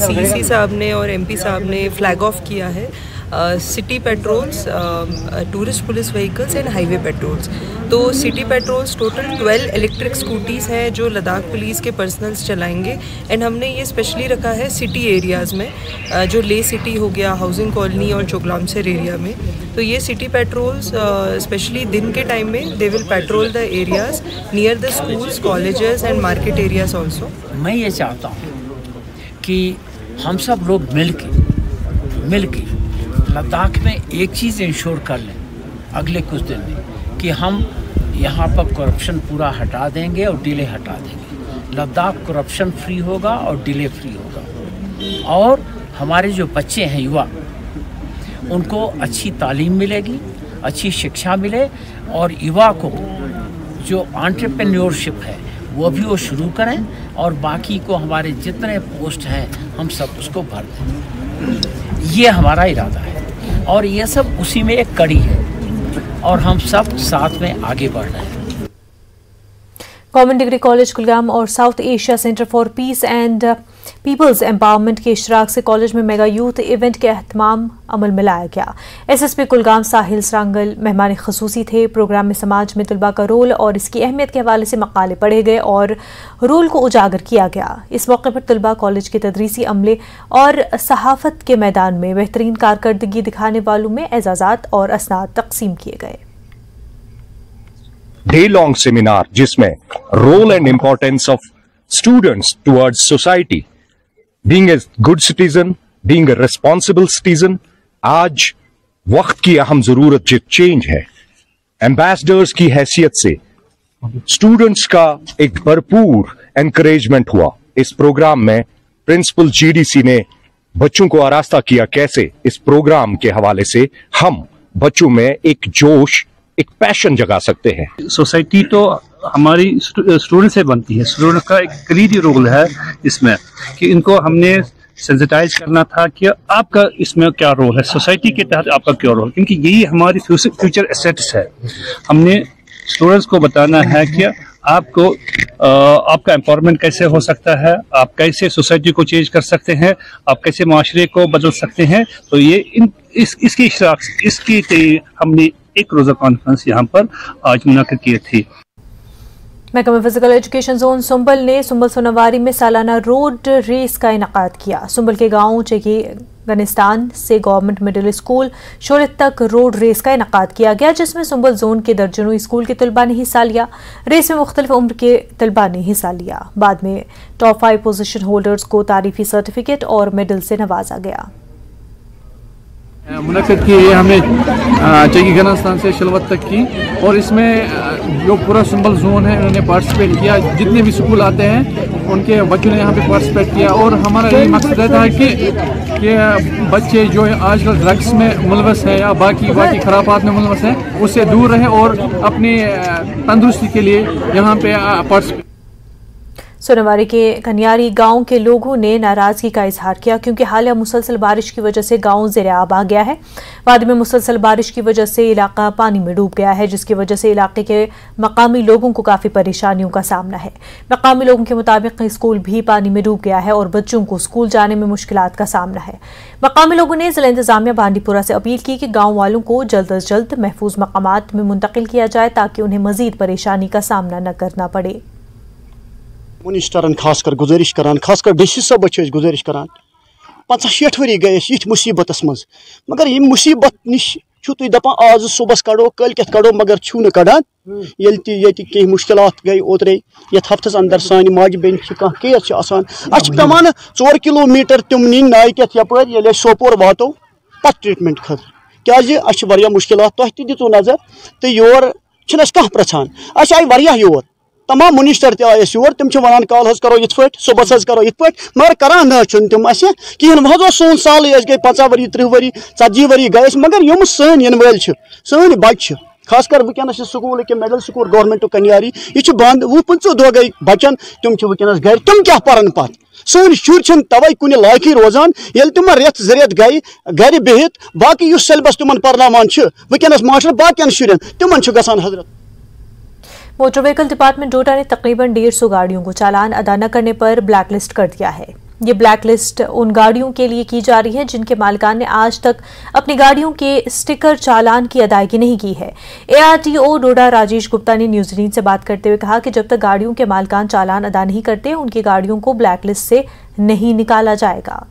CEC साहब ने और MP साहब ने फ्लैग ऑफ किया है city patrols, tourist police vehicles and highway patrols. तो city patrols total 12 electric scooties हैं जो लद्दाख पुलिस के पर्सनल्स चलाएंगे, एंड हमने ये स्पेशली रखा है सिटी एरियाज़ में, जो ले सिटी हो गया, हाउसिंग कॉलोनी और चोगलामसर एरिया में। तो ये सिटी पेट्रोल्स स्पेशली दिन के टाइम में they will petrol the areas near the schools, colleges and market areas also. मैं ये चाहता हूँ कि हम सब लोग मिल के लद्दाख में एक चीज़ इंश्योर कर लें अगले कुछ दिन में, कि हम यहाँ पर करप्शन पूरा हटा देंगे और डिले हटा देंगे। लद्दाख करप्शन फ्री होगा और डिले फ्री होगा, और हमारे जो बच्चे हैं, युवा, उनको अच्छी तालीम मिलेगी, अच्छी शिक्षा मिले, और युवा को जो एंटरप्रेन्योरशिप है वो भी वो शुरू करें, और बाकी को हमारे जितने पोस्ट हैं हम सब उसको भर दें। ये हमारा इरादा है और ये सब उसी में एक कड़ी है, और हम सब साथ में आगे बढ़ रहे हैं। गवर्नमेंट डिग्री कॉलेज कुलगाम और South Asia Centre for Peace and People's Empowerment के इश्तराक से कॉलेज में मेगा यूथ इवेंट के एहतमाम अमल में लाया गया। SSP कुलगाम साहिल सरांगल मेहमान खसूसी थे। प्रोग्राम में समाज में तलबा का रोल और इसकी अहमियत के हवाले से मकाले पढ़े गए और रोल को उजागर किया गया। इस मौके पर तलबा कॉलेज के तदरीसी अमले और सहाफत के मैदान में बेहतरीन कारकर्दगी दिखाने वालों में एजाज़ात और असनाद तकसीम किए गए। डे लॉन्ग सेमिनार जिसमें role and importance of students towards society, being a good citizen, being a responsible citizen, आज वक्त की अहम जरूरत चेंज है। एम्बेसडर्स की हैसियत से स्टूडेंट्स का एक भरपूर एनकरेजमेंट हुआ। इस प्रोग्राम में प्रिंसिपल GDC ने बच्चों को आरास्ता किया कैसे इस प्रोग्राम के हवाले से हम बच्चों में एक जोश, एक पैशन जगा सकते हैं। सोसाइटी तो हमारी स्टूडेंट से बनती है, स्टूडेंट का एक कलीदी रोल है इसमें कि इनको हमने सेंसिटाइज करना था कि आपका इसमें क्या रोल है, सोसाइटी के तहत आपका क्या रोल, क्योंकि यही हमारी फ्यूचर एसेट्स है। हमने स्टूडेंट्स को बताना है कि आपको आपका एम्पावरमेंट कैसे हो सकता है, आप कैसे सोसाइटी को चेंज कर सकते हैं, आप कैसे माशरे को बदल सकते हैं। तो ये इसकी हमने एक रोज़ा कॉन्फ्रेंस यहाँ पर आज मुनाकिद किए थे। महकमा फिजिकल एजुकेशन जोन सुंबल ने सुंबल सोनावारी में सालाना रोड रेस का इनकाद किया। सुंबल के गांव चेकी गनिस्तान से गवर्नमेंट मिडिल स्कूल शोरत तक रोड रेस का इनकाद किया गया, जिसमें सुंबल जोन के दर्जनों स्कूल के तलबा ने हिस्सा लिया। रेस में मुख्तलिफ उम्र के तलबा ने हिस्सा लिया। बाद में टॉप 5 पोजीशन होल्डर्स को तारीफी सर्टिफिकेट और मेडल से नवाजा गया। मुनक़िद की ये हमने चेकी गनास्तान से शिलवत तक की और इसमें जो पूरा सुंबल जोन है उन्होंने पार्टिसिपेट किया। जितने भी स्कूल आते हैं उनके बच्चों ने यहाँ पे पार्टिसिपेट किया और हमारा यही मकसद रहता है कि बच्चे जो आजकल ड्रग्स में मुलवस है या बाकी खराबात में मुलवस है उससे दूर रहे और अपनी तंदुरुस्ती के लिए यहाँ पे पार्टिसिपेट। सोनावारी के कन्यारी गांव के लोगों ने नाराजगी का इजहार किया क्योंकि हालिया मुसलसल बारिश की वजह से गांव ज़ेर-ए-आब आ गया है। वादी में मुसलसल बारिश की वजह से इलाका पानी में डूब गया है, जिसकी वजह से इलाके के मकामी लोगों को काफ़ी परेशानियों का सामना है। मकामी लोगों के मुताबिक स्कूल भी पानी में डूब गया है और बच्चों को स्कूल जाने में मुश्किलात का सामना है। मकामी लोगों ने जिला इंतजामिया बांडीपुरा से अपील की कि गाँव वालों को जल्द अज जल्द महफूज मकामात में मुंतकिल किया जाए ताकि उन्हें मजीद परेशानी का सामना न करना पड़े। मिनिस्टरन खासकर गुजारिश करान, खासकर डीसी साहब गुजारिश करान, 50-60 वरी गए ये मुसीबत मज, मगर ये मुसीबत नश तुम दपान आज सुबह कड़ो कल कड़ो मगर छू न कड़ान ये कह मुश्किलात गई ओत्रे ये हफ्तस अंदर सान माज बेन कह केस पेवान 4 किलोमीटर तुम नी नायक यपर सोपोर वातो पत ट्रीटमेंट खतर क्या मुश्किलात तुम दितु नजर तो योर कह प्रछान आई वारिया योर तमाम मिनिस्टर आए योर तम वन कल करो इत पे सुबह करो इत पे मगर करान न तम कहें वह सोन साल गई 50 वरी 30 वरी 40 वरी गए मगर यम सन इन वाल सन बच्चे खासकर वनस स्कूल के मिडल स्कूल गवर्नमेंट कन्यारी यह बंद 20-25 दह गई बचन तम वनस घर तम क्या पान पे सन शुर तवे कुन लायक रोजान ये तम रेत जरियत गई घर बिहित बाकी सिलेबस तुम पर्नावान वनस मास्टर बाकियन शुरन तिमन गसान हजरत। मोटर व्हीकल डिपार्टमेंट डोडा ने तकरीबन 150 गाड़ियों को चालान अदा न करने पर ब्लैक लिस्ट कर दिया है। ये ब्लैक लिस्ट उन गाड़ियों के लिए की जा रही है जिनके मालिकान ने आज तक अपनी गाड़ियों के स्टिकर चालान की अदायगी नहीं की है। ARTO डोडा राजेश गुप्ता ने न्यूज़ 18 से बात करते हुए कहा कि जब तक गाड़ियों के मालिकान चालान अदा नहीं करते उनकी गाड़ियों को ब्लैक लिस्ट से नहीं निकाला जाएगा।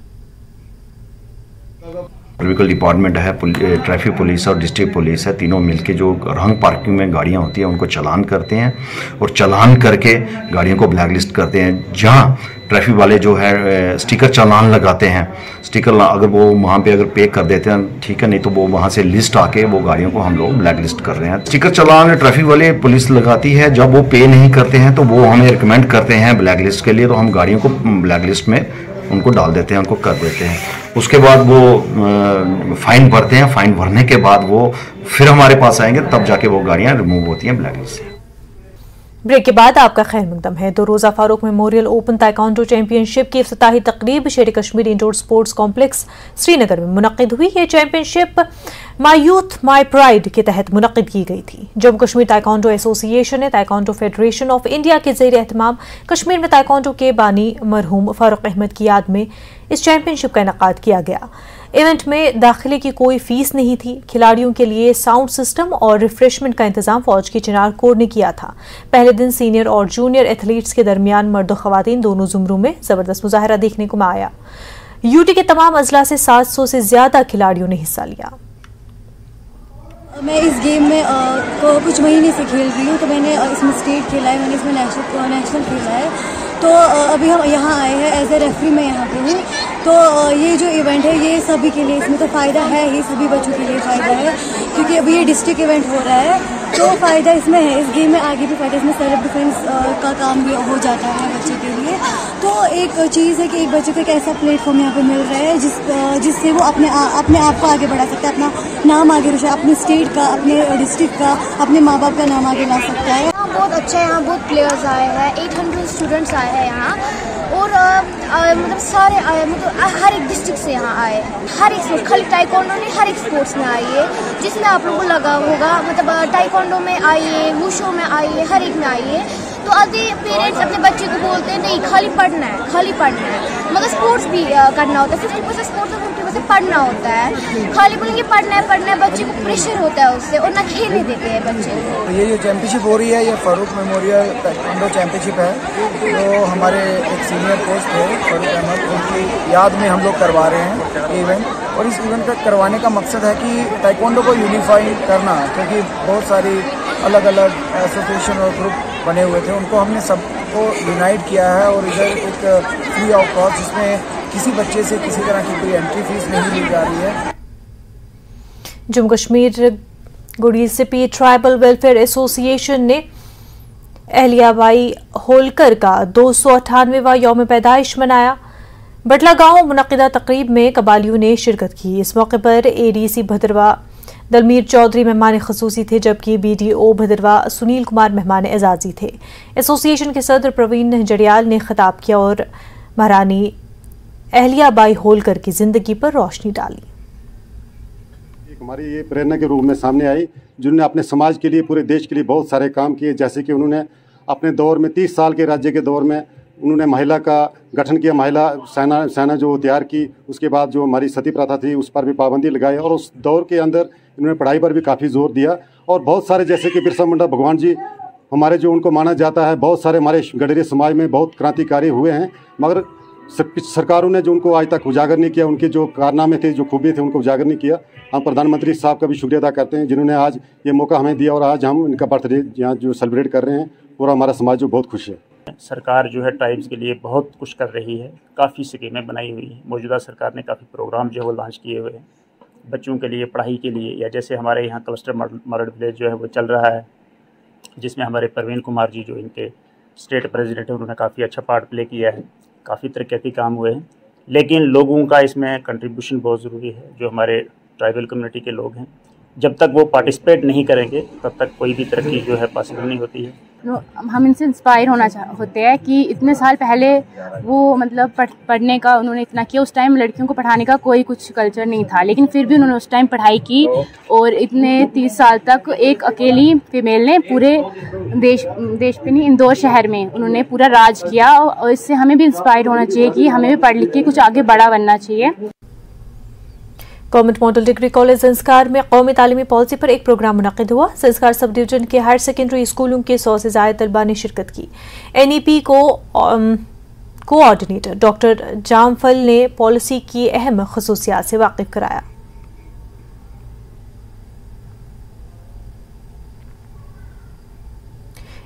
व्हीकल डिपार्टमेंट है, ट्रैफिक पुलिस और डिस्ट्रिक्ट पुलिस है, तीनों मिलके जो रंग पार्किंग में गाड़ियां होती हैं उनको चालान करते हैं और चालान करके गाड़ियों को ब्लैक लिस्ट करते हैं। जहां ट्रैफिक वाले जो है स्टिकर चालान लगाते हैं, स्टिकर अगर वो वहाँ पे अगर पे कर देते हैं ठीक है, नहीं तो वो वहाँ से लिस्ट आके वो गाड़ियों को हम लोग ब्लैक लिस्ट कर रहे हैं। स्टिकर चालान ट्रैफिक वाले पुलिस लगाती है, जब वो पे नहीं करते हैं तो वो हमें रिकमेंड करते हैं ब्लैक लिस्ट के लिए, तो हम गाड़ियों को ब्लैक लिस्ट में उनको डाल देते हैं, उनको कर देते हैं। उसके बाद वो फाइन भरते हैं, फाइन भरने के बाद वो फिर हमारे पास आएंगे, तब जाके वो गाड़ियां रिमूव होती हैं ब्लैक लिस्ट से। ब्रेक के बाद आपका खैर मकदम है। 2 रोज़ा Farooq memorial open taekwondo championship की इफ्तिताही तकरीब शेर Kashmir indoor sports complex Srinagar में मुनक्किद हुई। ये championship my youth my pride के तहत मुनक्किद की गई थी। जम्मू कश्मीर ताइक्वांडो एसोसिएशन ने ताइक्वांडो फेडरेशन ऑफ इंडिया के ज़ेर एहतमाम कश्मीर में ताइक्वांडो के बानी मरहूम फारूक अहमद की याद में इस चैंपियनशिप का इनेकाद किया गया। इवेंट में दाखिले की कोई फीस नहीं थी। खिलाड़ियों के लिए साउंड सिस्टम और रिफ्रेशमेंट का इंतजाम फौज की चिनार कोर ने किया था। पहले दिन सीनियर और जूनियर एथलीट्स के दरमियान मर्द और खवातीन दोनों जुमरों में जबरदस्त मुजाहरा देखने को आया। यूटी के तमाम अजला से 700 से ज्यादा खिलाड़ियों ने हिस्सा लिया। मैं इस गेम में कुछ महीने से खेल रही हूँ, तो मैंने इसमें स्टेट खेला है, मैंने इसमें नेशनल खेला है। तो अभी हम यहाँ आए हैं एज ए रेफरी, मैं यहाँ पे हूँ। तो ये जो इवेंट है ये सभी के लिए, इसमें तो फ़ायदा है ही, सभी बच्चों के लिए फ़ायदा है, क्योंकि अभी ये डिस्ट्रिक्ट इवेंट हो रहा है तो फ़ायदा इसमें है। इस गेम में आगे भी फ़ायदा, इसमें सेल्फ डिफेंस का काम भी हो जाता है बच्चे के लिए। तो एक चीज़ है कि एक बच्चे को एक ऐसा प्लेटफॉर्म यहाँ पे मिल रहा है जिससे वो अपने आप को आगे बढ़ा सकता है, अपना नाम आगे रोशन, अपने स्टेट का, अपने डिस्ट्रिक्ट का, अपने माँ बाप का नाम आगे ला सकता है। बहुत अच्छा है, यहाँ बहुत प्लेयर्स आए हैं, 800 स्टूडेंट्स आए हैं यहाँ, और मतलब सारे आए, मतलब हर एक डिस्ट्रिक्ट से यहाँ आए, हर एक स्पोर्ट्स, खाली टाइकोंडो नहीं, हर एक स्पोर्ट्स में आइए जिसमें आप लोगों को लगा होगा, मतलब टाइकोंडो में आइए, वुशो में आइए, हर एक में आइए। तो आधे पेरेंट्स अपने बच्चे को बोलते हैं नहीं खाली पढ़ना है, खाली पढ़ना है, मगर स्पोर्ट्स भी करना होता है। 50% स्पोर्ट्स और 50% पढ़ना होता है। खाली बोलेंगे पढ़ना है, बच्चे को प्रेशर होता है उससे, और ना खेलने देते हैं बच्चे को। ये जो चैंपियनशिप हो रही है ये फारूक मेमोरियल ताइक्वांडो चैंपियनशिप है, तो हमारे एक सीनियर कोच थे फारूक अहमद, उनकी याद में हम लोग करवा रहे हैं ये इवेंट। और इस इवेंट का करवाने का मकसद है कि ताइक्वांडो को यूनिफाई करना, क्योंकि बहुत सारी अलग अलग एसोसिएशन और ग्रुप बने हुए थे, उनको हमने सबको यूनाइट किया है। और इधर एक फ्री ऑफ कॉस्ट, जिसमें किसी बच्चे से किसी तरह की कोई एंट्री फीस नहीं ली जा रही है। जम्मू कश्मीर गुड़ीसिपी ट्राइबल वेलफेयर एसोसिएशन ने अहलियाबाई होलकर का 298वां यौम पैदाइश मनाया। बटला गांव मुनक्किदा तकरीब में कबालियों ने शिरकत की। इस मौके पर एडीसी भद्रवा दलमीर चौधरी मेहमान खसूसी थे, जबकि बीडीओ भद्रवा सुनील कुमार मेहमान एजाजी थे। एसोसिएशन के सदर प्रवीण जड़ियाल ने खिताब किया और महारानी अहलियाबाई होलकर की जिंदगी पर रोशनी डाली। हमारी ये प्रेरणा के रूप में सामने आई, जिन्होंने अपने समाज के लिए, पूरे देश के लिए बहुत सारे काम किए। जैसे कि उन्होंने अपने दौर में 30 साल के राज्य के दौर में उन्होंने महिला का गठन किया, महिला सेना जो तैयार की। उसके बाद जो हमारी सती प्रथा थी उस पर भी पाबंदी लगाई, और उस दौर के अंदर इन्होंने पढ़ाई पर भी काफ़ी जोर दिया। और बहुत सारे जैसे कि बिरसा मुंडा भगवान जी हमारे जो उनको माना जाता है, बहुत सारे हमारे गडरी समाज में बहुत क्रांतिकारी हुए हैं, मगर सरकारों ने जो उनको आज तक उजागर नहीं किया, उनके जो कारनामे थे, जो खूबी थे, उनको उजागर नहीं किया। हम प्रधानमंत्री साहब का भी शुक्रिया अदा करते हैं, जिन्होंने आज ये मौका हमें दिया, और आज हम इनका बर्थडे यहाँ जो सेलिब्रेट कर रहे हैं, पूरा हमारा समाज जो बहुत खुश है। सरकार जो है ट्राइब्स के लिए बहुत कुछ कर रही है, काफ़ी स्कीमें बनाई हुई हैं। मौजूदा सरकार ने काफ़ी प्रोग्राम जो है वो लॉन्च किए हुए हैं बच्चों के लिए, पढ़ाई के लिए। या जैसे हमारे यहाँ क्लस्टर मॉडल विलेज जो है वो चल रहा है, जिसमें हमारे प्रवीण कुमार जी जो इनके स्टेट प्रेसिडेंट हैं, उन्होंने काफ़ी अच्छा पार्ट प्ले किया है, काफ़ी तरक्याती काम हुए हैं। लेकिन लोगों का इसमें कंट्रीब्यूशन बहुत ज़रूरी है। जो हमारे ट्राइबल कम्युनिटी के लोग हैं, जब तक वो पार्टिसिपेट नहीं करेंगे तब तक कोई भी तरक्की जो है पॉसिबल नहीं होती है। हम इनसे इंस्पायर होते हैं कि इतने साल पहले वो मतलब पढ़ने का उन्होंने इतना किया। उस टाइम लड़कियों को पढ़ाने का कोई कुछ कल्चर नहीं था, लेकिन फिर भी उन्होंने उस टाइम पढ़ाई की, और इतने 30 साल तक एक अकेली फीमेल ने पूरे देश पे नहीं, इंदौर शहर में उन्होंने पूरा राज किया। और इससे हमें भी इंस्पायर होना चाहिए कि हमें भी पढ़ लिख के कुछ आगे बड़ा बनना चाहिए। गवर्नमेंट मॉडल डिग्री कॉलेज संस्कार में कौमी तालीमी पॉलिसी पर एक प्रोग्राम मुनक्किद हुआ। संस्कार सब डिवीजन के हायर सेकेंडरी स्कूलों के 100 से ज्यादा तलबा ने शिरकत की। NEP कोऑर्डिनेटर डॉक्टर जामफल ने पॉलिसी की अहम खसूसियात से वाकिफ कराया।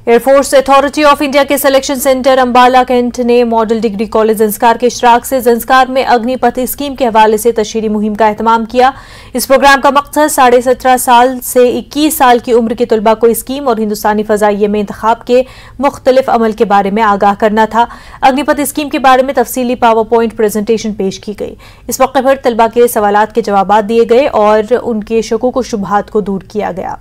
एयरफोर्स अथॉरिटी ऑफ इंडिया के सिलेक्शन सेंटर अंबाला कैंट ने मॉडल डिग्री कॉलेज जंस्कार के इशराक से जंस्कार में अग्निपथ स्कीम के हवाले से तशहीरी मुहिम का एहतमाम किया। इस प्रोग्राम का मकसद 17.5 साल से 21 साल की उम्र के तलबा को स्कीम और हिंदुस्तानी फजाइये में इंतखाब के मुख्तलिफ अमल के बारे में आगाह करना था। अग्निपथ स्कीम के बारे में तफसीली पावर पॉइंट प्रेजेंटेशन पेश की गई। इस मौके पर तलबा के सवालात के जवाब दिए गए और उनके शकों को शुबहात को दूर किया गया।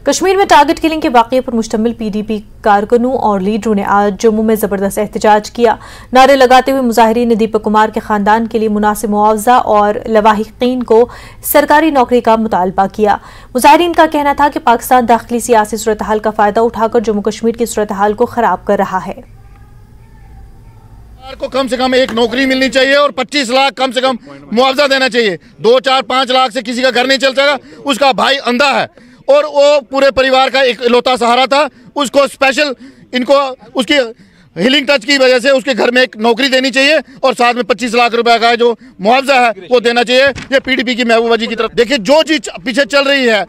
कश्मीर में टारगेट किलिंग के वाक़ये पर मुश्तमिल PDP कारकुनों और लीडरों ने आज जम्मू में जबरदस्त एहतजाज किया। नारे लगाते हुए मुजाहिरीन ने दीपक कुमार के खानदान के लिए मुनासिब मुआवजा और लवाहिकीन को सरकारी नौकरी का मुतालबा किया। मुजाहिरीन का कहना था कि पाकिस्तान दाखिली सियासी सूरत हाल का फायदा उठाकर जम्मू कश्मीर की सूरत हाल को खराब कर रहा है। को कम से कम एक नौकरी मिलनी चाहिए और 25 लाख कम से कम मुआवजा देना चाहिए। 2, 4, 5 लाख से किसी का घर नहीं चल सका। उसका भाई अंधा है और वो पूरे परिवार का एक इकलौता सहारा था। उसको स्पेशल इनको उसकी हीलिंग टच की वजह से उसके घर में एक नौकरी देनी चाहिए और साथ में 25 लाख रुपए का जो मुआवजा है वो देना चाहिए। ये PDP की महबूबा जी की तरफ देखिए, जो चीज पीछे चल रही है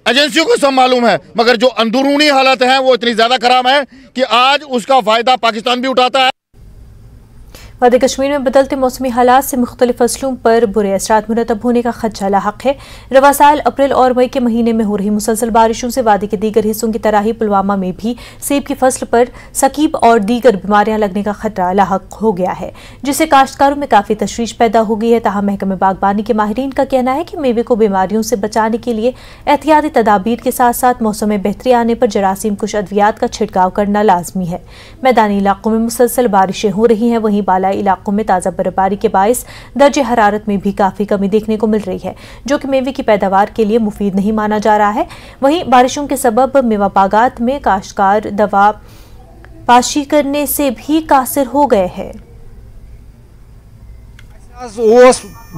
एजेंसियों को सब मालूम है, मगर जो अंदरूनी हालत है वो इतनी ज्यादा खराब है कि आज उसका फायदा पाकिस्तान भी उठाता है। वादी कश्मीर में बदलते मौसमी हालात से मुख्तलिफ फसलों पर बुरे असरात मुरतब होने का खदशा लाहक है। रवा साल अप्रैल और मई के महीने में हो रही मुसलसल बारिशों से वादी के दीगर हिस्सों की तरह ही पुलवामा में भी सेब की फसल पर सकीब और दीगर बीमारियां लगने का खतरा लाहक हो गया है, जिससे काश्तकारों में काफी तशवीश पैदा हो गई है। ताहम महकमे बागबानी के माहिरीन का कहना है कि मेवे को बीमारियों से बचाने के लिए एहतियाती तदाबीर के साथ साथ मौसम में बेहतरी आने पर जरासीम कुश अद्वियात का छिड़काव करना लाजमी है। मैदानी इलाकों में मुसलसल बारिशें हो रही हैं, वहीं बाला इलाकों में ताज़ा बर्फबारी के बायस दर्जे हरारत में भी काफ़ी कमी देखने को मिल रही है, जो कि मेवे की पैदावार के लिए मुफीद नहीं माना जा रहा है। वहीं बारिशों के सबब मेवा बागात में काश्तकार दवा पाशी करने से भी कासिर हो गए हैं।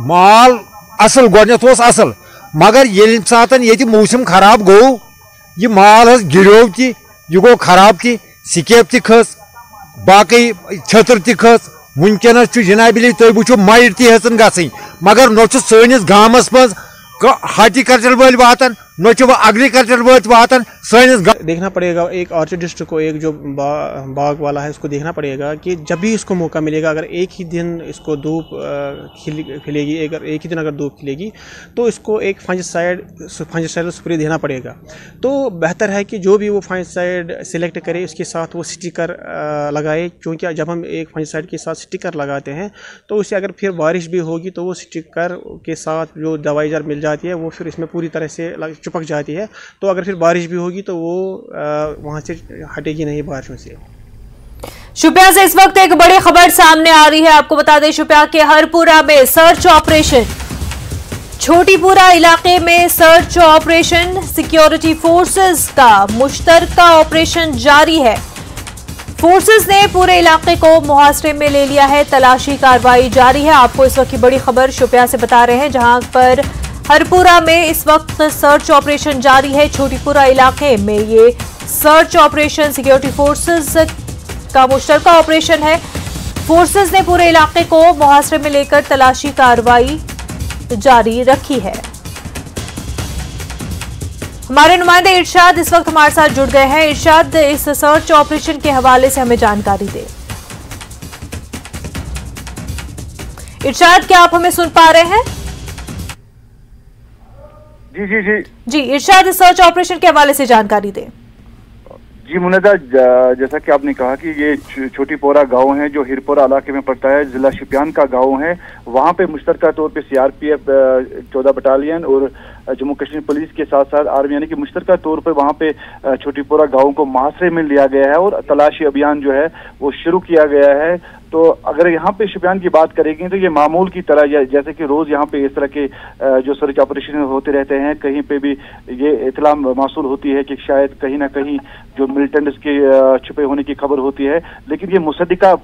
माल असल गोडनेथ असल, मगर ये सातन ये मौसम खराब गो, ये माल गिरो ती, यह गो खराब ती, सिकेप ती खस, बाकी छतर ती खस। वनकस जनाबिली तुम वो माइट तहसन गई, मगर नो सैनिस गामस मज हार्टिकल्चर वाल वातान, नो एग्रीकल्चर वाल वातान सैनिस। देखना पड़ेगा एक ऑर्चिडिस्ट को, एक जो बाग वाला है उसको देखना पड़ेगा कि जब भी इसको मौका मिलेगा, अगर एक ही दिन इसको धूप खिलेगी, अगर एक ही दिन अगर धूप खिलेगी तो इसको एक फंजिसाइड स्प्रे देना पड़ेगा। तो बेहतर है कि जो भी वो फंजिसाइड सिलेक्ट करे उसके साथ वो स्टिकर लगाए, क्योंकि जब हम एक फंजिसाइड के साथ स्टिकर लगाते हैं तो उससे अगर फिर बारिश भी होगी तो वो स्टिकर के साथ जो दवाई जार मिल जाती है वो फिर इसमें पूरी तरह से चिपक जाती है। तो अगर फिर बारिश भी होगी तो वो वहां से हटेगी नहीं बारिशों से। शुपिया से इस वक्त एक बड़ी खबर सामने आ रही है। आपको बता दें, शुपिया के हरपुरा में सर्च ऑपरेशन, छोटीपुरा इलाके में सर्च ऑपरेशन, सिक्योरिटी फोर्सेस का मुश्तरका ऑपरेशन जारी है। फोर्सेस ने पूरे इलाके को मुहासरे में ले लिया है, तलाशी कार्रवाई जारी है। आपको इस वक्त की बड़ी खबर शुपिया से बता रहे हैं, जहां पर हरपुरा में इस वक्त सर्च ऑपरेशन जारी है। छोटीपुरा इलाके में ये सर्च ऑपरेशन सिक्योरिटी फोर्सेस का मुश्तरका ऑपरेशन है। फोर्सेस ने पूरे इलाके को मुहासरे में लेकर तलाशी कार्रवाई जारी रखी है। हमारे नुमाइंदे इरशाद इस वक्त हमारे साथ जुड़ गए हैं। इरशाद, इस सर्च ऑपरेशन के हवाले से हमें जानकारी दें। इरशाद, क्या आप हमें सुन पा रहे हैं? जी जी जी जी इरशाद, इस सर्च ऑपरेशन के हवाले से जानकारी दें। जी मुनदा, जैसा कि आपने कहा कि ये छोटीपोरा गांव है जो हिरपोरा इलाके में पड़ता है, जिला शुपियान का गांव है। वहां पे मुश्तरका तौर पे CRPF 14 बटालियन और जम्मू कश्मीर पुलिस के साथ साथ आर्मी, यानी कि मुश्तरका तौर पे वहां पे छोटीपोरा गांव को मुहासरे में लिया गया है और तलाशी अभियान जो है वो शुरू किया गया है। तो अगर यहाँ पे शुपियान की बात करेंगे तो ये मामूल की तरह, जैसे कि रोज यहाँ पे इस तरह के जो सर्च ऑपरेशन होते रहते हैं, कहीं पे भी ये इतला मासूल होती है कि शायद कहीं ना कहीं जो मिलिटेंट्स के छुपे होने की खबर होती है, लेकिन ये मुसद्दिका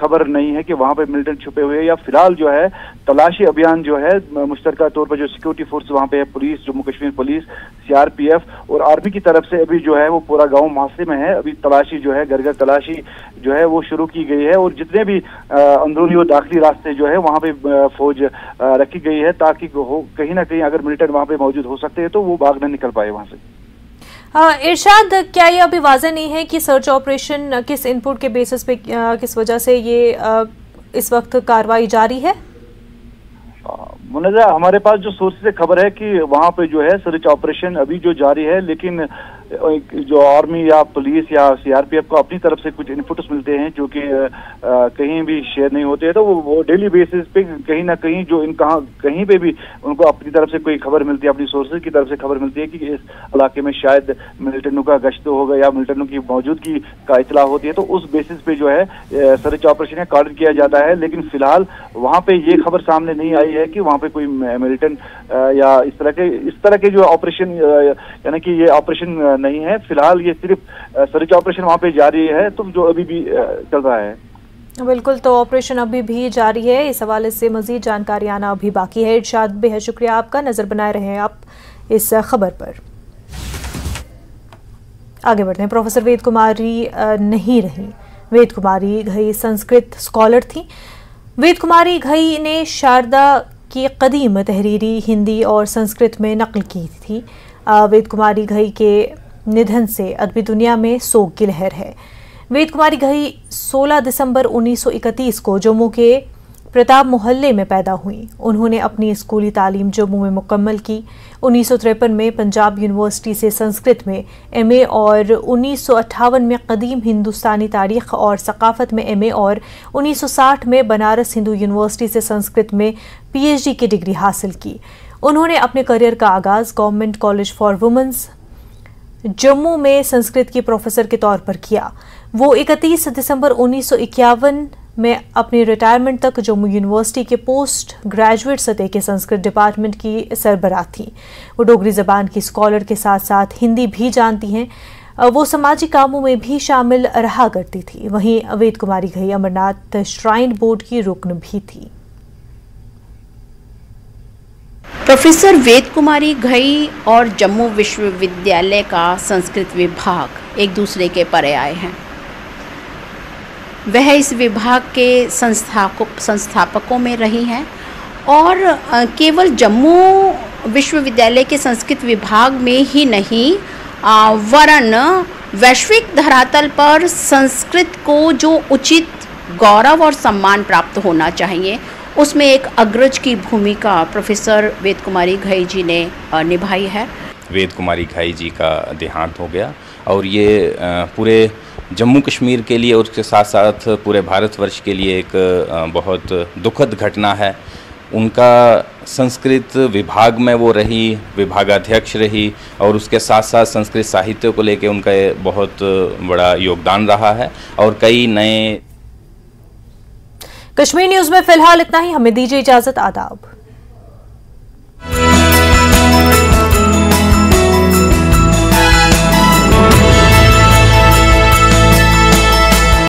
खबर नहीं है कि वहाँ पे मिलिटेंट छुपे हुए हैं। या फिलहाल जो है तलाशी अभियान जो है मुश्तरका तौर पर जो सिक्योरिटी फोर्स वहाँ पे है, police, Jammu Kashmir police, CRPF और आर्मी की तरफ से अभी जो है वो पूरा गाँव मुहासरे में है। अभी तलाशी जो है, घर घर तलाशी जो है वो शुरू की गई है और जितने भी अंदरूनी और दाखिली रास्ते जो है वहाँ पे फौज रखी गई है, ताकि कहीं ना कहीं अगर मिलिटेंट वहाँ पे मौजूद हो सकते हैं तो वो भाग न निकल पाए वहाँ से। इरशाद, क्या ये अभी वाज़ेह नहीं है कि सर्च ऑपरेशन किस इनपुट के बेसिस पे, किस वजह से ये इस वक्त कार्रवाई जारी है? मुनज़्ज़ा, हमारे पास जो सोर्स से खबर है कि वहाँ पे जो है सर्च ऑपरेशन अभी जो जारी है, लेकिन जो आर्मी या पुलिस या CRPF को अपनी तरफ से कुछ इनपुट्स मिलते हैं जो कि कहीं भी शेयर नहीं होते हैं, तो वो डेली बेसिस पे कहीं ना कहीं जो कहीं पे भी उनको अपनी तरफ से कोई खबर मिलती है, अपनी सोर्सेज की तरफ से खबर मिलती है कि इस इलाके में शायद मिलिटेंटों का गश्त होगा या मिलिटेंटों की मौजूदगी का इतला होती है, तो उस बेसिस पे जो है सर्च ऑपरेशन का ऑर्डर किया जाता है। लेकिन फिलहाल वहाँ पे ये खबर सामने नहीं आई है कि वहाँ पे कोई मिलिटेंट या इस तरह के जो ऑपरेशन यानी कि ये ऑपरेशन नहीं है। फिलहाल ये सिर्फ सर्च ऑपरेशन वहाँ पे जारी है, तो जो अभी भी चल रहा है। बिल्कुल, तो ऑपरेशन अभी भी जारी है। इस हवाले से मजीद जानकारी आना अभी बाकी है। इरशाद, बेहद शुक्रिया आपका, नजर बनाए रहे आप इस खबर पर। आगे बढ़ते हैं। प्रोफेसर वेद कुमारी नहीं रही। वेद कुमारी घई संस्कृत स्कॉलर थी। वेद कुमारी घई ने शारदा की कदीम तहरीरी हिंदी और संस्कृत में नकल की थी। वेद कुमारी घई के निधन से अदबी दुनिया में सोग की लहर है। वेद कुमारी घई 16 दिसंबर 1931 को जम्मू के प्रताप मोहल्ले में पैदा हुई। उन्होंने अपनी स्कूली तालीम जम्मू में मुकम्मल की। 1953 में पंजाब यूनिवर्सिटी से संस्कृत में MA और 1958 में कदीम हिंदुस्तानी तारीख़ और सकाफ़त में MA और 1960 में बनारस हिंदू यूनिवर्सिटी से संस्कृत में PhD की डिग्री हासिल की। उन्होंने अपने करियर का आगाज़ Government College for Womens Jammu में संस्कृत की प्रोफेसर के तौर पर किया। वो 31 दिसंबर 1951 में अपनी रिटायरमेंट तक जम्मू यूनिवर्सिटी के पोस्ट ग्रेजुएट सतह के संस्कृत डिपार्टमेंट की सरबराह थी। वो डोगरी ज़बान की स्कॉलर के साथ साथ हिंदी भी जानती हैं। वो समाजी कामों में भी शामिल रहा करती थी। वहीं वेद कुमारी घई अमरनाथ श्राइन बोर्ड की रुकन भी थी। प्रोफेसर वेद कुमारी घई और जम्मू विश्वविद्यालय का संस्कृत विभाग एक दूसरे के पर्याय हैं। वह इस विभाग के संस्थापकों में रही हैं और केवल जम्मू विश्वविद्यालय के संस्कृत विभाग में ही नहीं वरन वैश्विक धरातल पर संस्कृत को जो उचित गौरव और सम्मान प्राप्त होना चाहिए उसमें एक अग्रज की भूमिका प्रोफेसर वेद कुमारी घई जी ने निभाई है। वेद कुमारी घई जी का देहांत हो गया और ये पूरे जम्मू कश्मीर के लिए और उसके साथ साथ पूरे भारतवर्ष के लिए एक बहुत दुखद घटना है। उनका संस्कृत विभाग में वो रही, विभागाध्यक्ष रही और उसके साथ साथ संस्कृत साहित्य को लेकर उनका बहुत बड़ा योगदान रहा है और कई नए। कश्मीर न्यूज में फिलहाल इतना ही। हमें दीजिए इजाजत। आदाब।